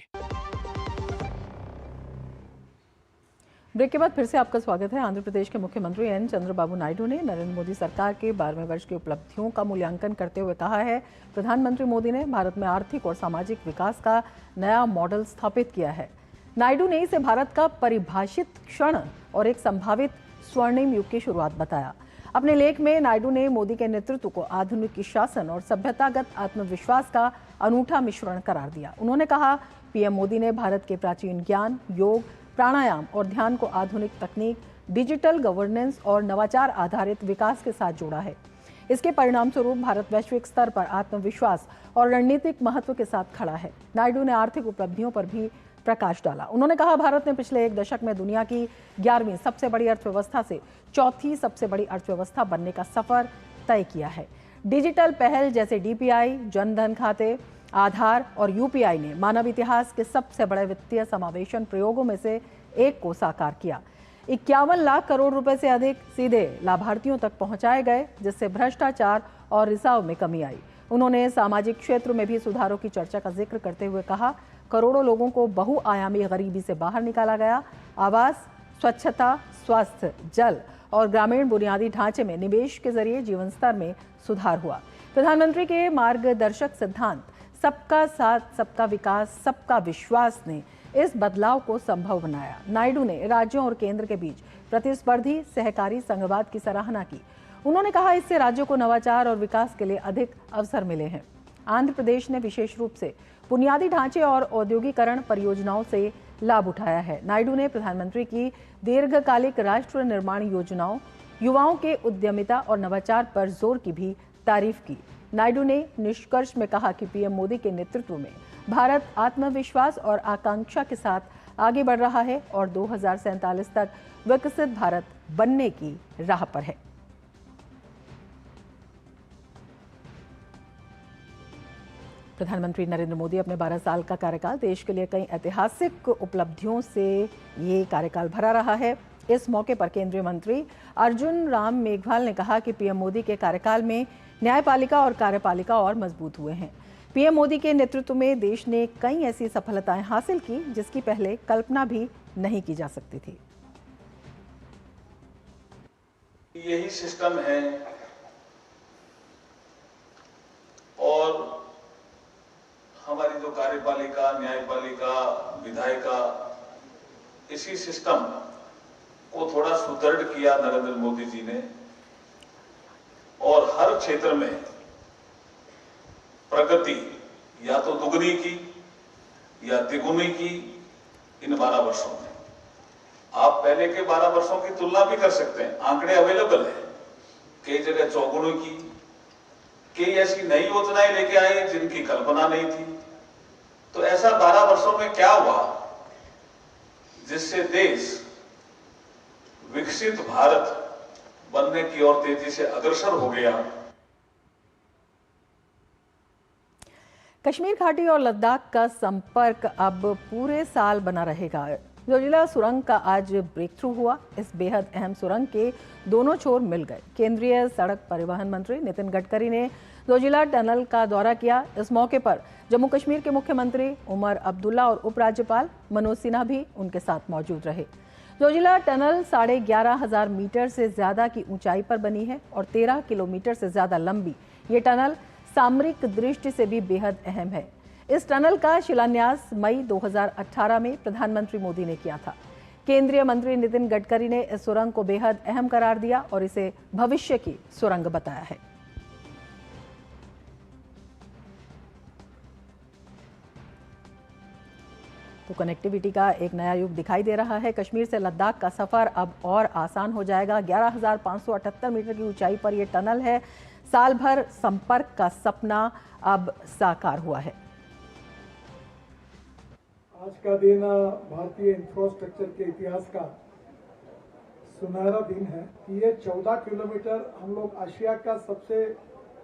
ब्रेक के बाद फिर से आपका स्वागत है। आंध्र प्रदेश के मुख्यमंत्री एन चंद्रबाबू नायडू ने नरेंद्र मोदी सरकार के 12वें वर्ष की उपलब्धियों का मूल्यांकन करते हुए कहा है, प्रधानमंत्री मोदी ने भारत में आर्थिक और सामाजिक विकास का नया मॉडल स्थापित किया है। नायडू ने इसे भारत का परिभाषित क्षण और एक संभावित स्वर्णिम युग की शुरुआत बताया। अपने लेख में नायडू ने मोदी के नेतृत्व को आधुनिक शासन और सभ्यतागत आत्मविश्वास का अनूठा मिश्रण करार दिया। उन्होंने कहा, पीएम मोदी ने भारत के प्राचीन ज्ञान, योग, प्राणायाम और ध्यान को आधुनिक तकनीक, डिजिटल गवर्नेंस और नवाचार आधारित विकास के साथ जोड़ा है। इसके परिणाम स्वरूप भारत वैश्विक स्तर पर आत्मविश्वास और रणनीतिक महत्व के साथ खड़ा है। नायडू ने आर्थिक उपलब्धियों पर भी प्रकाश डाला। उन्होंने कहा, भारत ने पिछले एक दशक में दुनिया की 11वीं सबसे बड़ी अर्थव्यवस्था से चौथी सबसे बड़ी अर्थव्यवस्था बनने का सफर तय किया है। डिजिटल पहल जैसे DPI, जनधन खाते, आधार और UPI ने मानव इतिहास के सबसे बड़े वित्तीय समावेशन प्रयोगों में से एक को साकार किया। 51 लाख करोड़ रुपए से अधिक सीधे लाभार्थियों तक पहुंचाए गए, जिससे भ्रष्टाचार और रिसाव में कमी आई। उन्होंने सामाजिक क्षेत्र में भी सुधारों की चर्चा का जिक्र करते हुए कहा, करोड़ों लोगों को बहुआयामी गरीबी से बाहर निकाला गया। आवास, स्वच्छता, स्वास्थ्य, जल और ग्रामीण बुनियादी ढांचे में निवेश के जरिए जीवन स्तर में सुधार हुआ। प्रधानमंत्री के मार्गदर्शक सिद्धांत सबका साथ, सबका विकास, सबका विश्वास ने इस बदलाव को संभव बनाया। नायडू ने राज्यों और केंद्र के बीच प्रतिस्पर्धी सहकारी संघवाद की सराहना की। उन्होंने कहा इससे राज्यों को नवाचार और विकास के लिए अधिक अवसर मिले हैं। आंध्र प्रदेश ने विशेष रूप से बुनियादी ढांचे और औद्योगिकरण परियोजनाओं से लाभ उठाया है। नायडू ने प्रधानमंत्री की दीर्घकालिक राष्ट्र निर्माण योजनाओं, युवाओं के उद्यमिता और नवाचार पर जोर की भी तारीफ की। नायडू ने निष्कर्ष में कहा कि पीएम मोदी के नेतृत्व में भारत आत्मविश्वास और आकांक्षा के साथ आगे बढ़ रहा है और 2047 तक विकसित भारत बनने की राह पर है। प्रधानमंत्री नरेंद्र मोदी अपने 12 साल का कार्यकाल देश के लिए कई ऐतिहासिक उपलब्धियों से ये कार्यकाल भरा रहा है। इस मौके पर केंद्रीय मंत्री अर्जुन राम मेघवाल ने कहा कि पीएम मोदी के कार्यकाल में न्यायपालिका और कार्यपालिका और मजबूत हुए हैं। पीएम मोदी के नेतृत्व में देश ने कई ऐसी सफलताएं हासिल की जिसकी पहले कल्पना भी नहीं की जा सकती थी। यही सिस्टम है और हमारी जो कार्यपालिका, न्यायपालिका, विधायिका, इसी सिस्टम को थोड़ा सुदृढ़ किया नरेंद्र मोदी जी ने और हर क्षेत्र में प्रगति या तो दुगनी की या तिगुनी की इन 12 वर्षों में। आप पहले के 12 वर्षों की तुलना भी कर सकते हैं, आंकड़े अवेलेबल है। कई जगह चौगुनी की, कई ऐसी नई योजनाएं लेके आए जिनकी कल्पना नहीं थी। तो ऐसा 12 वर्षों में क्या हुआ जिससे देश विकसित भारत बनने की ओर तेजी से अग्रसर हो गया। कश्मीर घाटी और लद्दाख का संपर्क अब पूरे साल बना रहेगा। जोजिला सुरंग का आज ब्रेक थ्रू हुआ। इस बेहद अहम सुरंग के दोनों छोर मिल गए। केंद्रीय सड़क परिवहन मंत्री नितिन गडकरी ने जोजिला टनल का दौरा किया। इस मौके पर जम्मू कश्मीर के मुख्यमंत्री उमर अब्दुल्ला और उपराज्यपाल मनोज सिन्हा भी उनके साथ मौजूद रहे। जोजिला टनल 11,500 मीटर से ज्यादा की ऊंचाई पर बनी है और 13 किलोमीटर से ज्यादा लंबी ये टनल सामरिक दृष्टि से भी बेहद अहम है। इस टनल का शिलान्यास मई 2018 में प्रधानमंत्री मोदी ने किया था। केंद्रीय मंत्री नितिन गडकरी ने इस सुरंग को बेहद अहम करार दिया और इसे भविष्य की सुरंग बताया है। तो कनेक्टिविटी का एक नया युग दिखाई दे रहा है। कश्मीर से लद्दाख का सफर अब और आसान हो जाएगा। 11,578 मीटर की ऊंचाई पर यह टनल है। साल भर संपर्क का सपना अब साकार हुआ है। आज का दिन भारतीय इंफ्रास्ट्रक्चर के इतिहास का सुनहरा दिन है। ये 14 किलोमीटर हम लोग एशिया का सबसे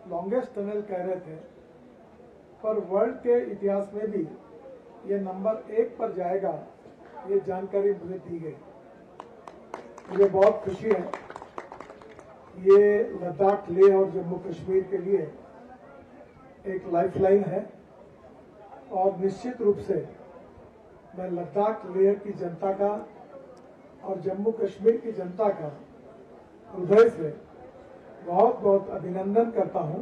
लॉन्गेस्ट टनल कह रहे थे, पर वर्ल्ड के इतिहास में भी ये नंबर 1 पर जाएगा, ये जानकारी मुझे दी गई। मुझे बहुत खुशी है। ये लद्दाख, लेह और जम्मू कश्मीर के लिए एक लाइफलाइन है और निश्चित रूप से मैं लद्दाख, लेह की जनता का और जम्मू कश्मीर की जनता का हृदय से बहुत बहुत अभिनंदन करता हूं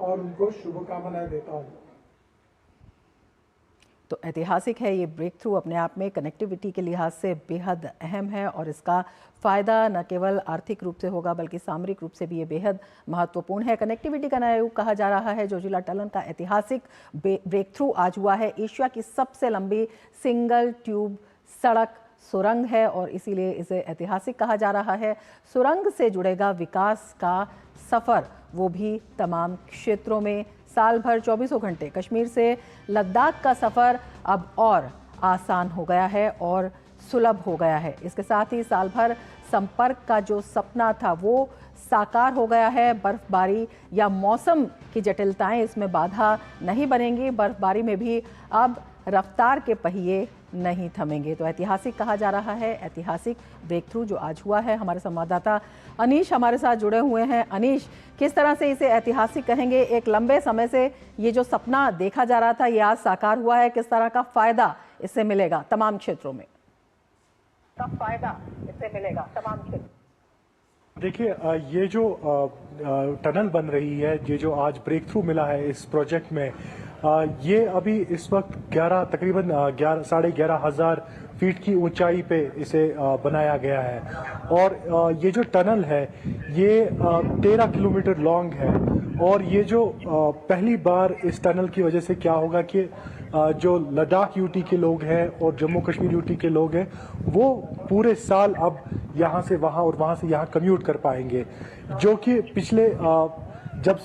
और उनको शुभकामनाएं देता हूं। तो ऐतिहासिक है ये ब्रेक थ्रू, अपने आप में कनेक्टिविटी के लिहाज से बेहद अहम है और इसका फ़ायदा न केवल आर्थिक रूप से होगा बल्कि सामरिक रूप से भी ये बेहद महत्वपूर्ण है। कनेक्टिविटी का नया युग कहा जा रहा है। जोजिला टनल का ऐतिहासिक ब्रेक थ्रू आज हुआ है। एशिया की सबसे लंबी सिंगल ट्यूब सड़क सुरंग है और इसीलिए इसे ऐतिहासिक कहा जा रहा है। सुरंग से जुड़ेगा विकास का सफ़र, वो भी तमाम क्षेत्रों में। साल भर 24 घंटे कश्मीर से लद्दाख का सफ़र अब और आसान हो गया है और सुलभ हो गया है। इसके साथ ही साल भर संपर्क का जो सपना था वो साकार हो गया है। बर्फबारी या मौसम की जटिलताएं इसमें बाधा नहीं बनेंगी। बर्फबारी में भी अब रफ्तार के पहिए नहीं थमेंगे। तो ऐतिहासिक कहा जा रहा है। ऐतिहासिक ब्रेक थ्रू जो आज हुआ है। हमारे संवाददाता अनीश हमारे साथ जुड़े हुए हैं। अनीश, किस तरह से इसे ऐतिहासिक कहेंगे? एक लंबे समय से ये जो सपना देखा जा रहा था ये आज साकार हुआ है। किस तरह का फायदा इससे मिलेगा तमाम क्षेत्रों में? देखिए, ये जो टनल बन रही है, ये जो आज ब्रेक थ्रू मिला है इस प्रोजेक्ट में, ये अभी इस वक्त तकरीबन 11,500 फीट की ऊंचाई पे इसे बनाया गया है और ये जो टनल है ये 13 किलोमीटर लॉन्ग है। और ये जो पहली बार इस टनल की वजह से क्या होगा कि जो लद्दाख यूटी के लोग हैं और जम्मू कश्मीर यूटी के लोग हैं वो पूरे साल अब यहाँ से वहाँ और वहाँ से यहाँ कम्यूट कर पाएंगे, जो कि पिछले जब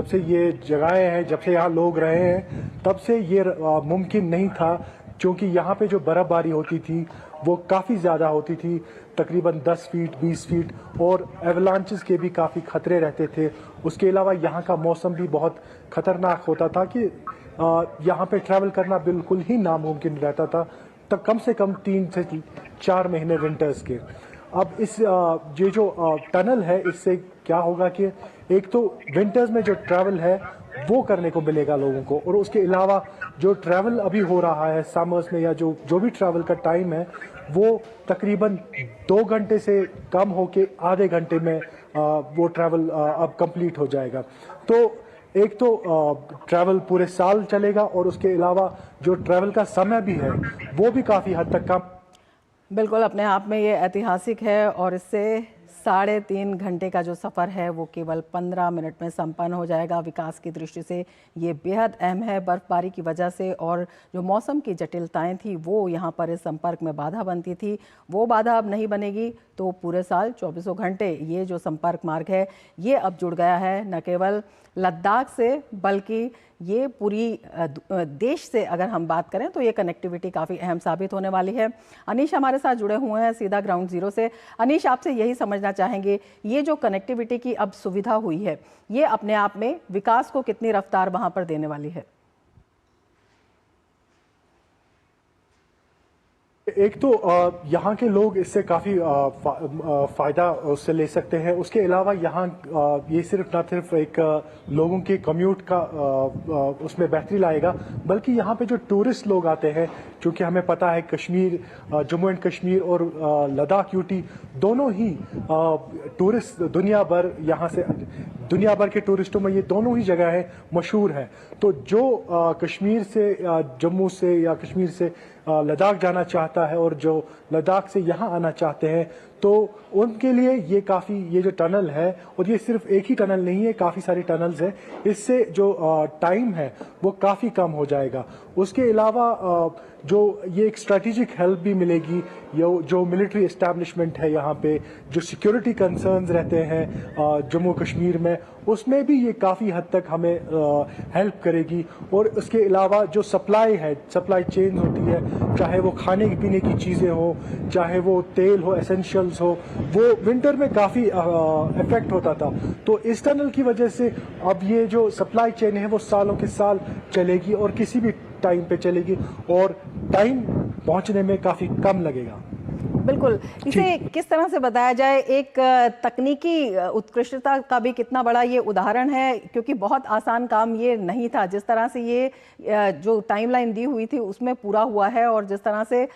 से ये जगहें हैं, जब से यहाँ लोग रहे हैं, तब से ये मुमकिन नहीं था, क्योंकि यहाँ पे जो बर्फबारी होती थी वो काफ़ी ज़्यादा होती थी, तकरीबन 10 फीट 20 फीट, और एवलांचेस के भी काफ़ी खतरे रहते थे। उसके अलावा यहाँ का मौसम भी बहुत ख़तरनाक होता था कि यहाँ पे ट्रैवल करना बिल्कुल ही नामुमकिन रहता था, तब कम से कम 3 से 4 महीने विंटर्स के। अब इस ये जो टनल है इससे क्या होगा कि एक तो विंटर्स में जो ट्रैवल है वो करने को मिलेगा लोगों को, और उसके अलावा जो ट्रैवल अभी हो रहा है समर्स में या जो भी ट्रैवल का टाइम है वो तकरीबन 2 घंटे से कम होके आधे घंटे में वो ट्रैवल अब कंप्लीट हो जाएगा। तो एक तो ट्रैवल पूरे साल चलेगा और उसके अलावा जो ट्रैवल का समय भी है वो भी काफ़ी हद तक कम। बिल्कुल, अपने आप में ये ऐतिहासिक है और इससे 3.5 घंटे का जो सफ़र है वो केवल 15 मिनट में संपन्न हो जाएगा। विकास की दृष्टि से ये बेहद अहम है। बर्फबारी की वजह से और जो मौसम की जटिलताएं थी वो यहाँ पर इस संपर्क में बाधा बनती थी, वो बाधा अब नहीं बनेगी। तो पूरे साल 24 घंटे ये जो संपर्क मार्ग है ये अब जुड़ गया है, न केवल लद्दाख से बल्कि ये पूरी देश से अगर हम बात करें तो ये कनेक्टिविटी काफ़ी अहम साबित होने वाली है। अनीश हमारे साथ जुड़े हुए हैं सीधा ग्राउंड जीरो से। अनीश, आपसे यही समझना चाहेंगे, ये जो कनेक्टिविटी की अब सुविधा हुई है ये अपने आप में विकास को कितनी रफ्तार वहाँ पर देने वाली है? एक तो यहाँ के लोग इससे काफ़ी फ़ायदा उससे ले सकते हैं। उसके अलावा यहाँ ये सिर्फ एक लोगों के कम्यूट का उसमें बेहतरी लाएगा, बल्कि यहाँ पे जो टूरिस्ट लोग आते हैं, क्योंकि हमें पता है कश्मीर, जम्मू एंड कश्मीर और लद्दाख यूटी दोनों ही टूरिस्ट दुनिया भर के टूरिस्टों में ये दोनों ही जगह मशहूर हैं। तो जो कश्मीर से जम्मू से या कश्मीर से लद्दाख जाना चाहता है और जो लद्दाख से यहाँ आना चाहते हैं तो उनके लिए ये जो टनल है, और ये सिर्फ एक ही टनल नहीं है, काफ़ी सारी टनल्स हैं, इससे जो टाइम है वो काफ़ी कम हो जाएगा। उसके अलावा जो ये एक स्ट्रेटेजिक हेल्प भी मिलेगी, जो मिलिट्री एस्टैब्लिशमेंट है यहाँ पे, जो सिक्योरिटी कंसर्न्स रहते हैं जम्मू कश्मीर में, उसमें भी ये काफ़ी हद तक हमें हेल्प करेगी। और उसके अलावा जो सप्लाई चेन होती है, चाहे वो खाने पीने की चीज़ें हो, चाहे वो तेल हो, एसेंशियल्स हो, वो विंटर में काफ़ी इफेक्ट होता था। तो इस टनल की वजह से अब ये जो सप्लाई चेन है वो सालों के साल चलेगी और किसी भी टाइम पे चलेगी और टाइम पहुंचने में काफ़ी कम लगेगा। बिल्कुल, इसे किस तरह से बताया जाए, एक तकनीकी उत्कृष्टता का भी कितना बड़ा ये उदाहरण है, क्योंकि बहुत आसान काम ये नहीं था। जिस तरह से ये जो टाइमलाइन दी हुई थी उसमें पूरा हुआ है और जिस तरह से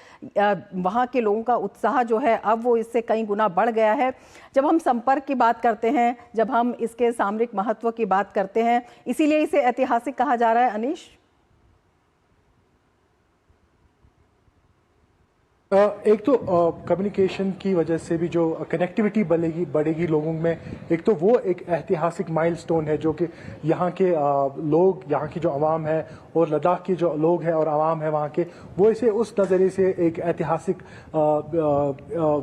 वहाँ के लोगों का उत्साह जो है अब वो इससे कई गुना बढ़ गया है। जब हम संपर्क की बात करते हैं, जब हम इसके सामरिक महत्व की बात करते हैं, इसीलिए इसे ऐतिहासिक कहा जा रहा है। अनीश, एक तो कम्युनिकेशन की वजह से भी जो कनेक्टिविटी बढ़ेगी लोगों में, एक तो वो एक ऐतिहासिक माइलस्टोन है जो कि यहाँ के लोग, यहाँ की जो आवाम है और लद्दाख के जो लोग हैं और आवाम है वहाँ के, वो इसे उस नज़रिए से एक ऐतिहासिक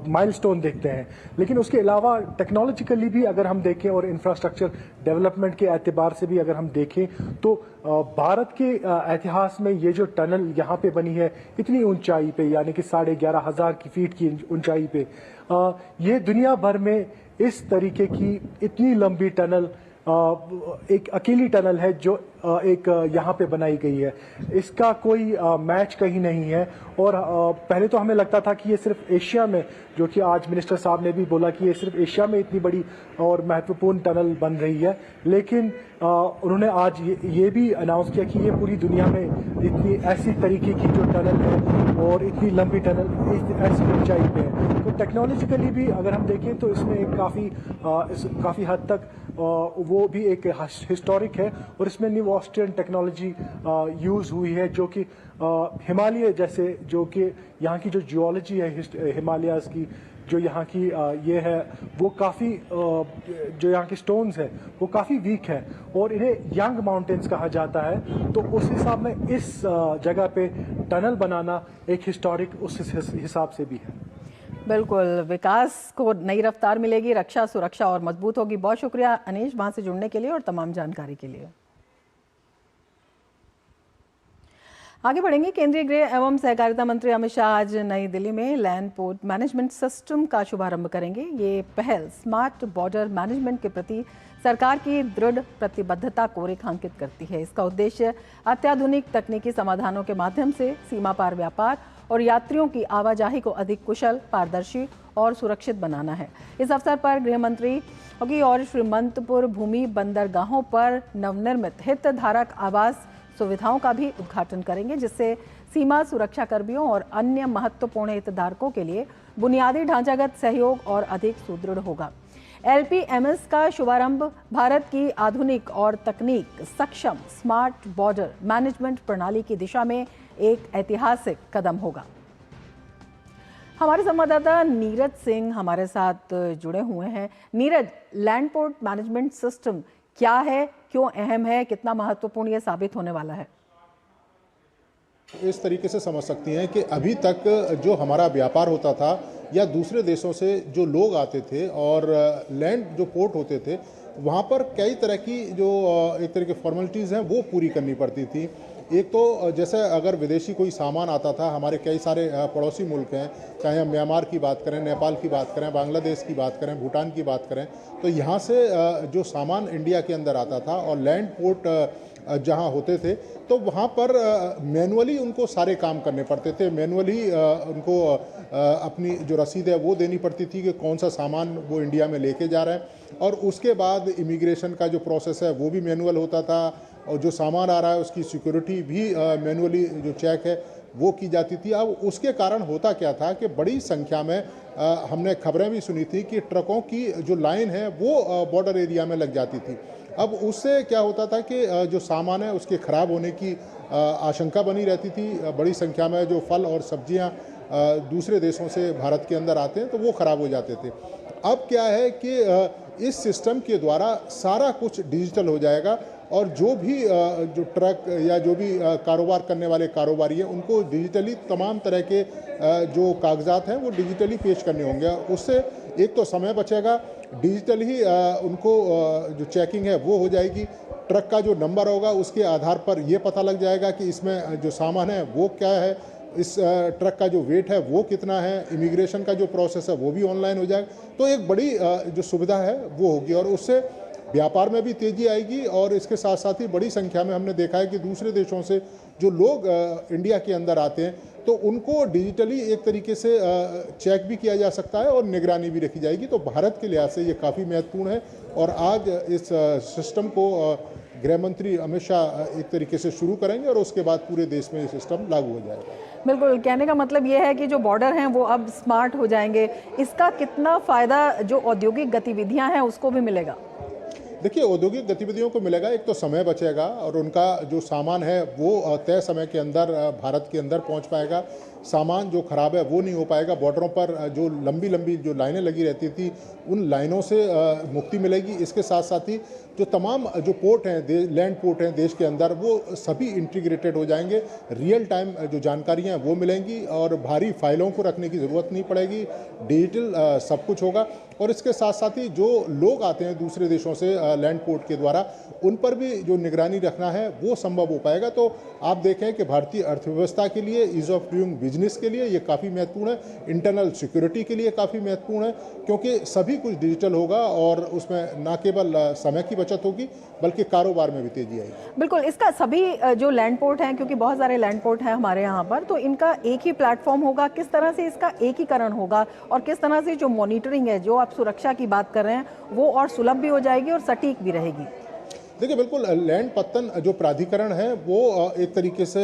माइलस्टोन देखते हैं। लेकिन उसके अलावा टेक्नोलॉजिकली भी अगर हम देखें और इंफ्रास्ट्रक्चर डेवलपमेंट के एतबार से भी अगर हम देखें तो भारत के इतिहास में ये जो टनल यहाँ पे बनी है इतनी ऊंचाई पे, यानी कि 11,500 की फीट की ऊंचाई पे, ये दुनिया भर में इस तरीके की इतनी लंबी टनल एक अकेली टनल है जो एक यहाँ पे बनाई गई है। इसका कोई मैच कहीं नहीं है। और पहले तो हमें लगता था कि ये सिर्फ एशिया में, जो कि आज मिनिस्टर साहब ने भी बोला कि ये सिर्फ एशिया में इतनी बड़ी और महत्वपूर्ण टनल बन रही है, लेकिन उन्होंने आज ये भी अनाउंस किया कि ये पूरी दुनिया में इतनी ऐसी तरीके की जो टनल है और इतनी लंबी टनल ऐसी ऊंचाई पे है। तो टेक्नोलॉजिकली भी अगर हम देखें तो इसमें एक काफ़ी हद तक वो भी एक हिस्टोरिक है और इसमें न्यू ऑस्ट्रियन टेक्नोलॉजी यूज़ हुई है, जो कि हिमालय जैसे, जो कि यहाँ की जो जियोलॉजी है हिमालयाज़ की, जो यहाँ की ये है वो काफ़ी जो यहाँ के स्टोन्स है वो काफ़ी वीक है और इन्हें यंग माउंटेन्स कहा जाता है। तो उस हिसाब में इस जगह पे टनल बनाना एक हिस्टोरिक उस हिसाब से भी है। बिल्कुल, विकास को नई रफ्तार मिलेगी, रक्षा सुरक्षा और मजबूत होगी। बहुत शुक्रिया अनीश वहां से जुड़ने के लिए और तमाम जानकारी के लिए। आगे बढ़ेंगे। केंद्रीय गृह एवं सहकारिता मंत्री अमित शाह आज नई दिल्ली में लैंड पोर्ट मैनेजमेंट सिस्टम का शुभारंभ करेंगे। ये पहल स्मार्ट बॉर्डर मैनेजमेंट के प्रति सरकार की दृढ़ प्रतिबद्धता को रेखांकित करती है। इसका उद्देश्य अत्याधुनिक तकनीकी समाधानों के माध्यम से सीमा पार व्यापार और यात्रियों की आवाजाही को अधिक कुशल, पारदर्शी और सुरक्षित बनाना है। इस अवसर पर गृह मंत्री होगी और श्रीमंतपुर भूमि बंदरगाहों पर नवनिर्मित हितधारक आवास सुविधाओं का भी उद्घाटन करेंगे, जिससे सीमा सुरक्षा कर्मियों और अन्य महत्वपूर्ण हितधारकों के लिए बुनियादी ढांचागत सहयोग और अधिक सुदृढ़ होगा। LPMS का शुभारंभ भारत की आधुनिक और तकनीक सक्षम स्मार्ट बॉर्डर मैनेजमेंट प्रणाली की दिशा में एक ऐतिहासिक कदम होगा। हमारे संवाददाता नीरज सिंह हमारे साथ जुड़े हुए हैं। Neeraj, land port management system क्या है, क्यों अहम है, कितना महत्वपूर्ण ये साबित होने वाला है? इस तरीके से समझ सकती हैं कि अभी तक जो हमारा व्यापार होता था या दूसरे देशों से जो लोग आते थे और लैंड जो पोर्ट होते थे वहाँ पर कई तरह की जो एक तरह की फॉर्मेलिटीज़ हैं वो पूरी करनी पड़ती थी। एक तो जैसे अगर विदेशी कोई सामान आता था, हमारे कई सारे पड़ोसी मुल्क हैं, चाहे हम म्यांमार की बात करें, नेपाल की बात करें, बांग्लादेश की बात करें, भूटान की बात करें, तो यहाँ से जो सामान इंडिया के अंदर आता था और लैंड पोर्ट जहाँ होते थे तो वहाँ पर मैनुअली उनको सारे काम करने पड़ते थे। मैनुअली उनको अपनी जो रसीद है वो देनी पड़ती थी कि कौन सा सामान वो इंडिया में लेके जा रहा है, और उसके बाद इमिग्रेशन का जो प्रोसेस है वो भी मैनुअल होता था, और जो सामान आ रहा है उसकी सिक्योरिटी भी मैनुअली जो चेक है वो की जाती थी। अब उसके कारण होता क्या था कि बड़ी संख्या में हमने खबरें भी सुनी थी कि ट्रकों की जो लाइन है वो बॉर्डर एरिया में लग जाती थी। अब उससे क्या होता था कि जो सामान है उसके ख़राब होने की आशंका बनी रहती थी। बड़ी संख्या में जो फल और सब्जियां दूसरे देशों से भारत के अंदर आते हैं तो वो ख़राब हो जाते थे। अब क्या है कि इस सिस्टम के द्वारा सारा कुछ डिजिटल हो जाएगा और जो भी जो ट्रक या जो भी कारोबार करने वाले कारोबारी हैं उनको डिजिटली तमाम तरह के जो कागजात हैं वो डिजिटली पेश करने होंगे। उससे एक तो समय बचेगा, डिजिटल ही उनको जो चेकिंग है वो हो जाएगी। ट्रक का जो नंबर होगा उसके आधार पर ये पता लग जाएगा कि इसमें जो सामान है वो क्या है, इस ट्रक का जो वेट है वो कितना है, इमिग्रेशन का जो प्रोसेस है वो भी ऑनलाइन हो जाएगा। तो एक बड़ी जो सुविधा है वो होगी और उससे व्यापार में भी तेज़ी आएगी। और इसके साथ साथ ही बड़ी संख्या में हमने देखा है कि दूसरे देशों से जो लोग इंडिया के अंदर आते हैं तो उनको डिजिटली एक तरीके से चेक भी किया जा सकता है और निगरानी भी रखी जाएगी। तो भारत के लिहाज से ये काफ़ी महत्वपूर्ण है और आज इस सिस्टम को गृह मंत्री अमित शाह एक तरीके से शुरू करेंगे और उसके बाद पूरे देश में ये सिस्टम लागू हो जाएगा। बिल्कुल, कहने का मतलब ये है कि जो बॉर्डर हैं वो अब स्मार्ट हो जाएंगे। इसका कितना फ़ायदा जो औद्योगिक गतिविधियां हैं उसको भी मिलेगा? देखिए, औद्योगिक गतिविधियों को मिलेगा, एक तो समय बचेगा और उनका जो सामान है वो तय समय के अंदर भारत के अंदर पहुंच पाएगा। सामान जो ख़राब है वो नहीं हो पाएगा। बॉर्डरों पर जो लंबी लंबी जो लाइनें लगी रहती थी उन लाइनों से मुक्ति मिलेगी। इसके साथ साथ ही जो तमाम जो पोर्ट हैं, लैंड पोर्ट हैं देश के अंदर, वो सभी इंटीग्रेटेड हो जाएंगे। रियल टाइम जो जानकारियाँ वो मिलेंगी और भारी फाइलों को रखने की ज़रूरत नहीं पड़ेगी। डिजिटल सब कुछ होगा। और इसके साथ साथ ही जो लोग आते हैं दूसरे देशों से लैंड पोर्ट के द्वारा, उन पर भी जो निगरानी रखना है वो संभव हो पाएगा। तो आप देखें कि भारतीय अर्थव्यवस्था के लिए, ईज ऑफ डूइंग बिजनेस के लिए ये काफ़ी महत्वपूर्ण है, इंटरनल सिक्योरिटी के लिए काफ़ी महत्वपूर्ण है, क्योंकि सभी कुछ डिजिटल होगा और उसमें न केवल समय की बचत होगी बल्कि कारोबार में भी तेजी आएगी। बिल्कुल, इसका सभी जो लैंड पोर्ट हैं, क्योंकि बहुत सारे लैंड पोर्ट हैं हमारे यहाँ पर, तो इनका एक ही प्लेटफॉर्म होगा? किस तरह से इसका एकीकरण होगा और किस तरह से जो मॉनिटरिंग है, जो आप सुरक्षा की बात कर रहे हैं, वो और सुलभ भी हो जाएगी और सटीक भी रहेगी? देखिए, बिल्कुल, लैंड पत्तन जो प्राधिकरण है वो एक तरीके से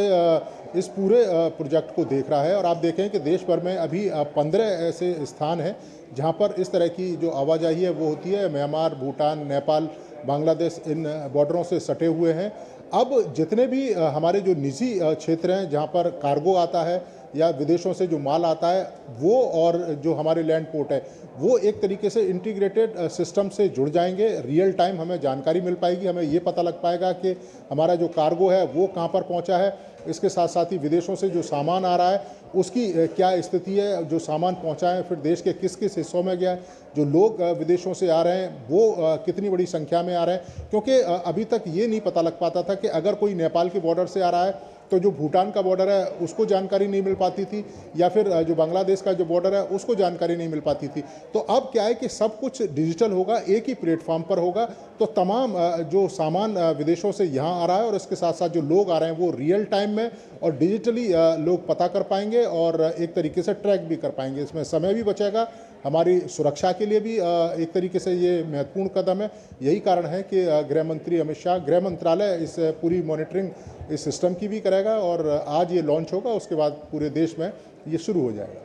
इस पूरे प्रोजेक्ट को देख रहा है और आप देखें कि देश भर में अभी 15 ऐसे स्थान हैं जहां पर इस तरह की जो आवाजाही है वो होती है। म्यांमार, भूटान, नेपाल, बांग्लादेश इन बॉर्डरों से सटे हुए हैं। अब जितने भी हमारे जो निजी क्षेत्र हैं जहां पर कार्गो आता है या विदेशों से जो माल आता है वो और जो हमारे लैंड पोर्ट है वो एक तरीके से इंटीग्रेटेड सिस्टम से जुड़ जाएंगे। रियल टाइम हमें जानकारी मिल पाएगी, हमें ये पता लग पाएगा कि हमारा जो कार्गो है वो कहाँ पर पहुँचा है। इसके साथ साथ ही विदेशों से जो सामान आ रहा है उसकी क्या स्थिति है, जो सामान पहुँचा है फिर देश के किस किस हिस्सों में गया है, जो लोग विदेशों से आ रहे हैं वो कितनी बड़ी संख्या में आ रहे हैं। क्योंकि अभी तक ये नहीं पता लग पाता था कि अगर कोई नेपाल के बॉर्डर से आ रहा है तो जो भूटान का बॉर्डर है उसको जानकारी नहीं मिल पाती थी, या फिर जो बांग्लादेश का जो बॉर्डर है उसको जानकारी नहीं मिल पाती थी। तो अब क्या है कि सब कुछ डिजिटल होगा, एक ही प्लेटफॉर्म पर होगा, तो तमाम जो सामान विदेशों से यहाँ आ रहा है और इसके साथ साथ जो लोग आ रहे हैं वो रियल टाइम में और डिजिटली लोग पता कर पाएंगे और एक तरीके से ट्रैक भी कर पाएंगे। इसमें समय भी बचेगा, हमारी सुरक्षा के लिए भी एक तरीके से ये महत्वपूर्ण कदम है। यही कारण है कि गृह मंत्री अमित शाह, गृह मंत्रालय इस पूरी मॉनिटरिंग इस सिस्टम की भी करेगा और आज ये लॉन्च होगा, उसके बाद पूरे देश में ये शुरू हो जाएगा।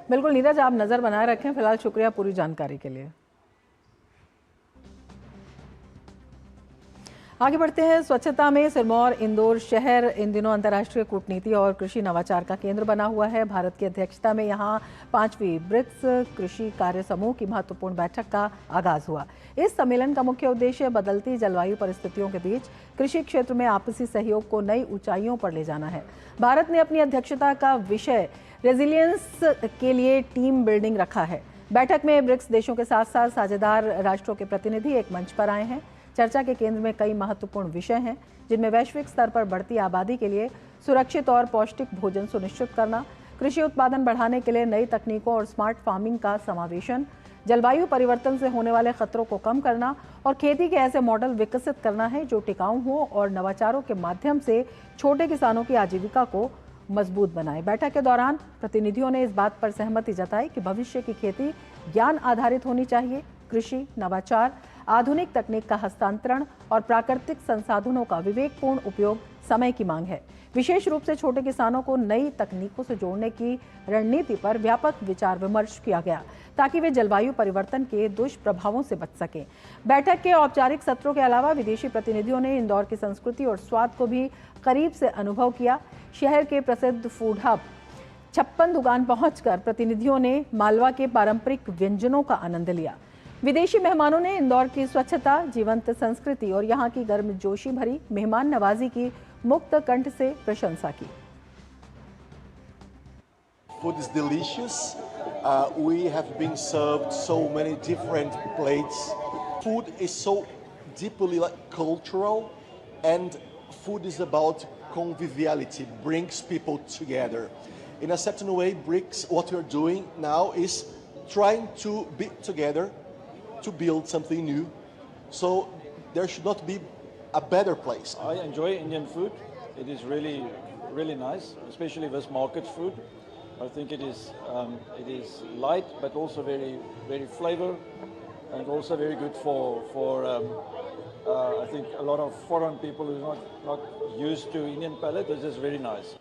बिल्कुल नीरज, आप नज़र बनाए रखें। फिलहाल शुक्रिया पूरी जानकारी के लिए। आगे बढ़ते हैं। स्वच्छता में सिरमौर इंदौर शहर इन दिनों अंतर्राष्ट्रीय कूटनीति और कृषि नवाचार का केंद्र बना हुआ है। भारत की अध्यक्षता में यहाँ 5वीं ब्रिक्स कृषि कार्य समूह की महत्वपूर्ण बैठक का आगाज हुआ। इस सम्मेलन का मुख्य उद्देश्य बदलती जलवायु परिस्थितियों के बीच कृषि क्षेत्र में आपसी सहयोग को नई ऊंचाइयों पर ले जाना है। भारत ने अपनी अध्यक्षता का विषय रेजिलियंस के लिए टीम बिल्डिंग रखा है। बैठक में ब्रिक्स देशों के साथ साथ साझेदार राष्ट्रों के प्रतिनिधि एक मंच पर आए हैं। चर्चा के केंद्र में कई महत्वपूर्ण विषय हैं, जिनमें वैश्विक स्तर पर बढ़ती आबादी के लिए सुरक्षित और पौष्टिक भोजन सुनिश्चित करना, कृषि उत्पादन बढ़ाने के लिए नई तकनीकों और स्मार्ट फार्मिंग का समावेशन, जलवायु परिवर्तन से होने वाले खतरों को कम करना और खेती के ऐसे मॉडल विकसित करना है जो टिकाऊ हों और नवाचारों के माध्यम से छोटे किसानों की आजीविका को मजबूत बनाए। बैठक के दौरान प्रतिनिधियों ने इस बात पर सहमति जताई कि भविष्य की खेती ज्ञान आधारित होनी चाहिए। कृषि नवाचार, आधुनिक तकनीक का हस्तांतरण और प्राकृतिक संसाधनों का विवेकपूर्ण उपयोग समय की मांग है। विशेष रूप से छोटे किसानों को नई तकनीकों से जोड़ने की रणनीति पर व्यापक विचार विमर्श किया गया ताकि वे जलवायु परिवर्तन के दुष्प्रभावों से बच सकें। बैठक के औपचारिक सत्रों के अलावा विदेशी प्रतिनिधियों ने इंदौर की संस्कृति और स्वाद को भी करीब से अनुभव किया। शहर के प्रसिद्ध फूड हब 56 दुकान पहुंचकर प्रतिनिधियों ने मालवा के पारंपरिक व्यंजनों का आनंद लिया। विदेशी मेहमानों ने इंदौर की स्वच्छता, जीवंत संस्कृति और यहाँ की गर्मजोशी भरी मेहमान नवाजी की मुक्त कंठ से प्रशंसा की। Food is delicious. We have been served so many different plates. Food is so deeply cultural, and food is about conviviality, brings people together. In a certain way, BRICS, what we're doing now is trying to be together to build something new. So there should not be a better place. I enjoy Indian food. It is really nice, especially this market food. I think it is light, but also very flavor, and also very good for I think a lot of foreign people who are not used to Indian palate. This is very nice.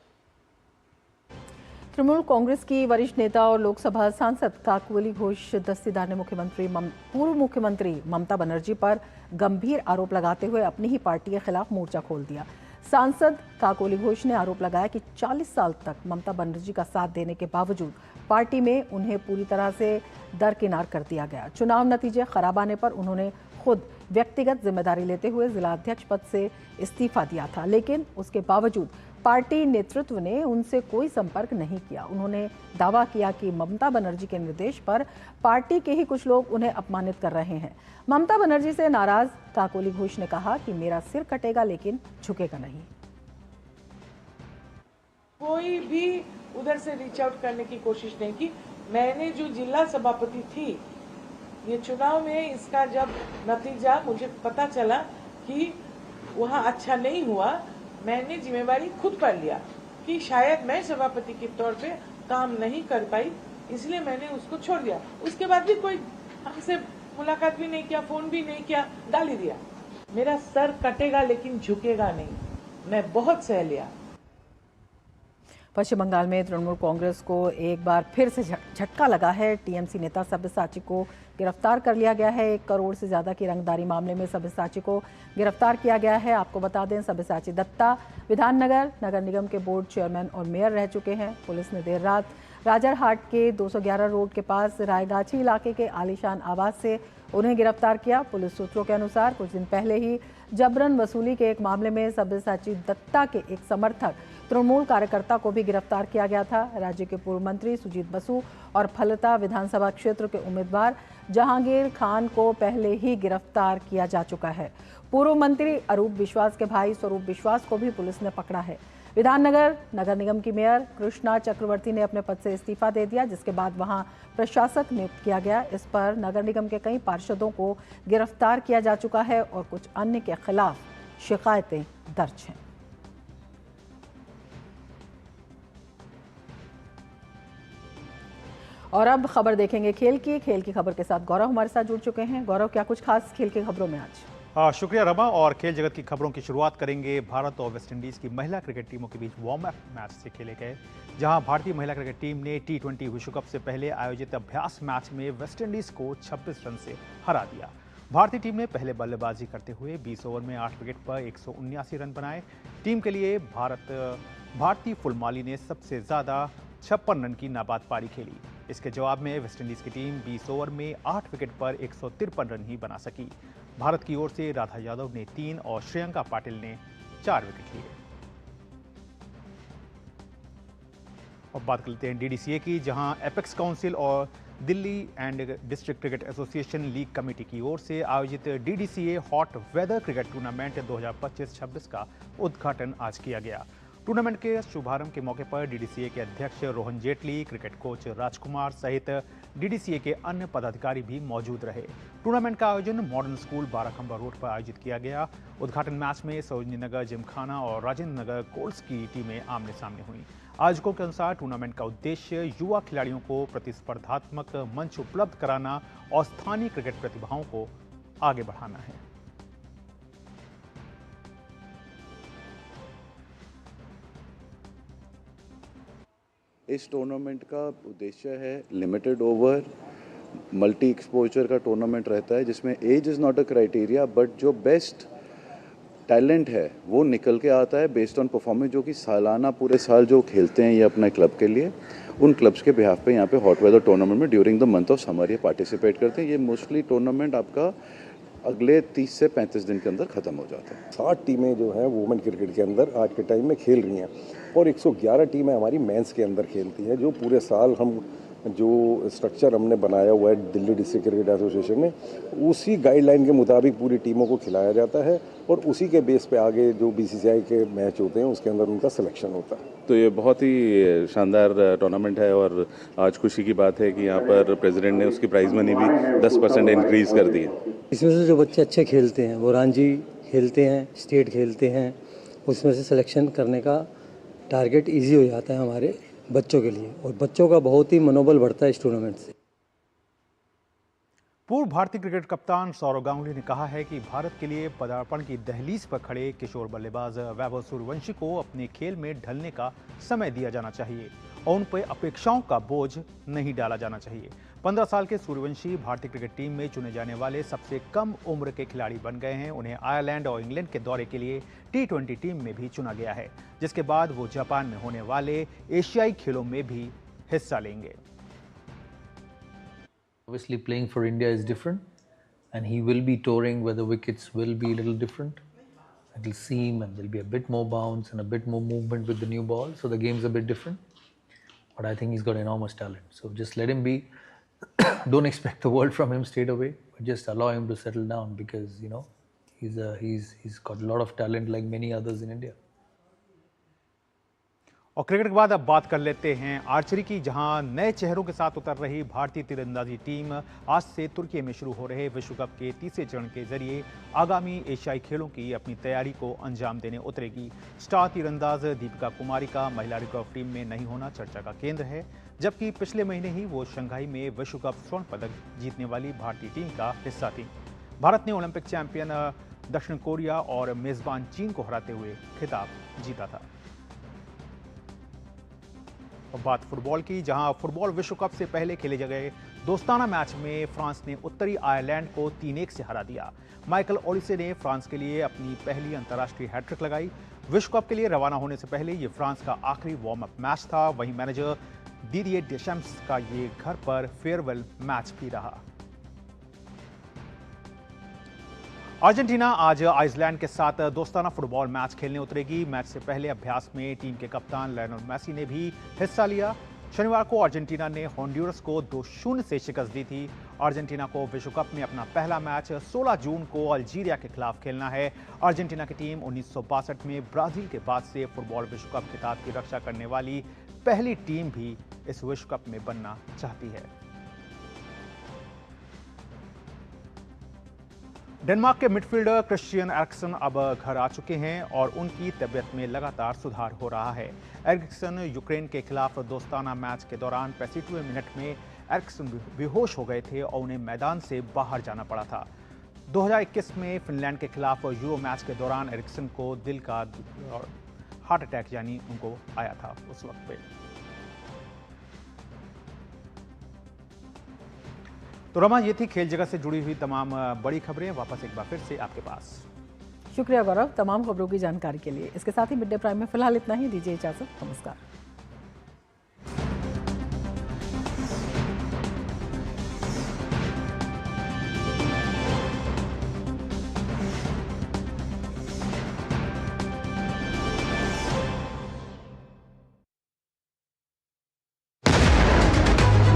Trinamool Congress की वरिष्ठ नेता और लोकसभा सांसद काकोली घोष दस्तीदार ने पूर्व मुख्यमंत्री ममता बनर्जी पर गंभीर आरोप लगाते हुए अपनी ही पार्टी के खिलाफ मोर्चा खोल दिया। सांसद काकोली घोष ने आरोप लगाया कि 40 साल तक ममता बनर्जी का साथ देने के बावजूद पार्टी में उन्हें पूरी तरह से दरकिनार कर दिया गया। चुनाव नतीजे खराब आने पर उन्होंने खुद व्यक्तिगत जिम्मेदारी लेते हुए जिला अध्यक्ष पद से इस्तीफा दिया था, लेकिन उसके बावजूद पार्टी नेतृत्व ने उनसे कोई संपर्क नहीं किया। उन्होंने दावा किया कि ममता बनर्जी के निर्देश पर पार्टी के ही कुछ लोग उन्हें अपमानित कर रहे हैं। ममता बनर्जी से नाराज काकोली घोष ने कहा कि मेरा सिर कटेगा लेकिन झुकेगा नहीं। कोई भी उधर से रीच आउट करने की कोशिश नहीं की। मैंने जो जिला सभापति थी, ये चुनाव में इसका जब नतीजा मुझे पता चला कि वहाँ अच्छा नहीं हुआ, मैंने जिम्मेवारी खुद पर लिया कि शायद मैं सभापति के तौर पे काम नहीं कर पाई, इसलिए मैंने उसको छोड़ दिया। उसके बाद भी कोई हमसे मुलाकात भी नहीं किया, फोन भी नहीं किया, गाली दिया। मेरा सर कटेगा लेकिन झुकेगा नहीं, मैं बहुत सह लिया। पश्चिम बंगाल में तृणमूल कांग्रेस को एक बार फिर से झटका लगा है। टीएमसी नेता सब्यसाची को गिरफ्तार कर लिया गया है। 1 करोड़ से ज्यादा की रंगदारी मामले में सब्यसाची को गिरफ्तार किया गया है। आपको बता दें, सब्यसाची दत्ता विधाननगर नगर निगम के बोर्ड चेयरमैन और मेयर रह चुके हैं। पुलिस ने देर रात राजरहाट के 211 रोड के पास रायगाछी इलाके के आलीशान आवास से उन्हें गिरफ्तार किया। पुलिस सूत्रों के अनुसार कुछ दिन पहले ही जबरन वसूली के एक मामले में सब्यसाची दत्ता के एक समर्थक तृणमूल कार्यकर्ता को भी गिरफ्तार किया गया था। राज्य के पूर्व मंत्री सुजीत बसु और फलता विधानसभा क्षेत्र के उम्मीदवार जहांगीर खान को पहले ही गिरफ्तार किया जा चुका है। पूर्व मंत्री अरूप विश्वास के भाई स्वरूप विश्वास को भी पुलिस ने पकड़ा है। विधाननगर नगर निगम की मेयर कृष्णा चक्रवर्ती ने अपने पद से इस्तीफा दे दिया, जिसके बाद वहां प्रशासक नियुक्त किया गया। इस पर नगर निगम के कई पार्षदों को गिरफ्तार किया जा चुका है और कुछ अन्य के खिलाफ शिकायतें दर्ज हैं। और अब खबर देखेंगे खेल की खबर के साथ गौरव हमारे साथ जुड़ चुके हैं। गौरव, क्या कुछ खास खेल की खबरों में आज? शुक्रिया रमा। और खेल जगत की खबरों की शुरुआत करेंगे भारत और वेस्टइंडीज की महिला क्रिकेट टीमों के बीच वार्म अप मैच से खेले गए, जहां भारतीय महिला क्रिकेट टीम ने T20 विश्व कप से पहले आयोजित अभ्यास मैच में वेस्टइंडीज को 26 रन से हरा दिया। भारतीय टीम ने पहले बल्लेबाजी करते हुए 20 ओवर में 8 विकेट पर 179 रन बनाए। टीम के लिए भारतीय फुलमाली ने सबसे ज्यादा 56 रन की नाबाद पारी खेली। इसके जवाब में वेस्टइंडीज की टीम 20 ओवर में 8 विकेट पर 153 रन ही बना सकी। भारत की ओर से राधा यादव ने 3 और श्रेयंका पाटिल ने 4 विकेट लिए। और बात करते हैं DDCA की, जहां एपेक्स काउंसिल और Delhi and district cricket association league committee की ओर से आयोजित DDCA hot weather cricket tournament 2025-26 का उद्घाटन आज किया गया। टूर्नामेंट के शुभारंभ के मौके पर DDCA के अध्यक्ष रोहन जेटली, क्रिकेट कोच राजकुमार सहित DDCA के अन्य पदाधिकारी भी मौजूद रहे। टूर्नामेंट का आयोजन मॉडर्न स्कूल बाराखंबा रोड पर आयोजित किया गया। उद्घाटन मैच में सरोजनी नगर जिमखाना और राजेंद्र नगर कोल्स की टीमें आमने सामने हुई। आयोजकों के अनुसार टूर्नामेंट का उद्देश्य युवा खिलाड़ियों को प्रतिस्पर्धात्मक मंच उपलब्ध कराना और स्थानीय क्रिकेट प्रतिभाओं को आगे बढ़ाना है। इस टूर्नामेंट का उद्देश्य है लिमिटेड ओवर मल्टी एक्सपोजर का टूर्नामेंट रहता है, जिसमें age is not a criteria, but जो बेस्ट टैलेंट है वो निकल के आता है बेस्ड ऑन परफॉर्मेंस, जो कि सालाना पूरे साल जो खेलते हैं ये अपने क्लब के लिए, उन क्लब्स के बिहाफ पे यहाँ पे हॉट वेदर टूर्नामेंट में during the month of summer ये पार्टिसिपेट करते हैं। ये मोस्टली टूर्नामेंट आपका अगले 30 से 35 दिन के अंदर ख़त्म हो जाता है। 60 टीमें जो हैं वुमेन क्रिकेट के अंदर आज के टाइम में खेल रही हैं और 111 टीमें हमारी मेंस के अंदर खेलती हैं, जो पूरे साल हम जो स्ट्रक्चर हमने बनाया हुआ है दिल्ली डिस्ट्रिक्ट क्रिकेट एसोसिएशन में, उसी गाइडलाइन के मुताबिक पूरी टीमों को खिलाया जाता है और उसी के बेस पे आगे जो BCCI के मैच होते हैं उसके अंदर उनका सिलेक्शन होता है। तो ये बहुत ही शानदार टूर्नामेंट है और आज खुशी की बात है कि यहाँ पर प्रेसिडेंट ने उसकी प्राइज मनी भी 10% इंक्रीज कर दी है। इसमें से जो बच्चे अच्छे खेलते हैं वो रणजी खेलते हैं, स्टेट खेलते हैं, उसमें से सिलेक्शन करने का टारगेट इजी हो जाता है हमारे बच्चों के लिए और बच्चों का बहुत ही मनोबल बढ़ता है इस टूर्नामेंट से। पूर्व भारतीय क्रिकेट कप्तान सौरव गांगुली ने कहा है कि भारत के लिए पदार्पण की दहलीज पर खड़े किशोर बल्लेबाज वैभव सूर्यवंशी को अपने खेल में ढलने का समय दिया जाना चाहिए और उन पर अपेक्षाओं का बोझ नहीं डाला जाना चाहिए। 15 साल के सूर्यवंशी भारतीय क्रिकेट टीम में चुने जाने वाले सबसे कम उम्र के खिलाड़ी बन गए हैं। उन्हें आयरलैंड और इंग्लैंड के दौरे के लिए T20 टीम में भी चुना गया है, जिसके बाद वो जापान में होने वाले एशियाई खेलों में भी हिस्सा लेंगे। Obviously playing for India is different and he will be touring where the wickets will be a little different. It will seem and there will be a bit more bounce and a bit more movement with the new ball, so the game's a bit different. But I think he's got enormous talent. So just let him be. Don't expect the world from him straight away, but just allow him to settle down because you know he's got a lot of talent like many others in India. और क्रिकेट के बाद अब बात कर लेते हैं आर्चरी की, जहां नए चेहरों के साथ उतर रही भारतीय तीरंदाजी टीम आज से तुर्की में शुरू हो रहे विश्व कप के तीसरे चरण के जरिए आगामी एशियाई खेलों की अपनी तैयारी को अंजाम देने उतरेगी। स्टार तीरंदाज दीपिका कुमारी का महिला रिकर्व टीम में नहीं होना चर्चा का केंद्र है, जबकि पिछले महीने ही वो शंघाई में विश्व कप स्वर्ण पदक जीतने वाली भारतीय टीम का हिस्सा थी। भारत ने ओलंपिक चैंपियन दक्षिण कोरिया और मेजबान चीन को हराते हुए खिताब जीता था। और बात फुटबॉल की, जहां फुटबॉल विश्व कप से पहले खेले गए दोस्ताना मैच में फ्रांस ने उत्तरी आयरलैंड को 3-1 से हरा दिया। माइकल ओलिसे ने फ्रांस के लिए अपनी पहली अंतर्राष्ट्रीय हैट्रिक लगाई। विश्व कप के लिए रवाना होने से पहले ये फ्रांस का आखिरी वार्म अप मैच था। वहीं मैनेजर दिदिये डेशम्स का ये घर पर फेयरवेल मैच भी रहा। अर्जेंटीना आज आइसलैंड के साथ दोस्ताना फुटबॉल मैच खेलने उतरेगी। मैच से पहले अभ्यास में टीम के कप्तान लियोनेल मेसी ने भी हिस्सा लिया। शनिवार को अर्जेंटीना ने होंडुरस को 2-0 से शिकस्त दी थी। अर्जेंटीना को विश्व कप में अपना पहला मैच 16 जून को अल्जीरिया के खिलाफ खेलना है। अर्जेंटीना की टीम 1962 में ब्राजील के बाद से फुटबॉल विश्व कप खिताब की रक्षा करने वाली पहली टीम भी इस विश्व कप में बनना चाहती है। डेनमार्क के मिडफील्डर क्रिस्टियन एरिक्सन अब घर आ चुके हैं और उनकी तबीयत में लगातार सुधार हो रहा है। एरिक्सन यूक्रेन के खिलाफ दोस्ताना मैच के दौरान 65वें मिनट में एरिक्सन बेहोश हो गए थे और उन्हें मैदान से बाहर जाना पड़ा था। 2021 में फिनलैंड के खिलाफ यूरो मैच के दौरान एरिक्सन को दिल का हार्ट अटैक यानी उनको आया था उस वक्त पे। तो रमा, ये थी खेल जगत से जुड़ी हुई तमाम बड़ी खबरें। वापस एक बार फिर से आपके पास। शुक्रिया गौरव तमाम खबरों की जानकारी के लिए। इसके साथ ही मिड डे प्राइम में फिलहाल इतना ही। दीजिए इजाजत। नमस्कार।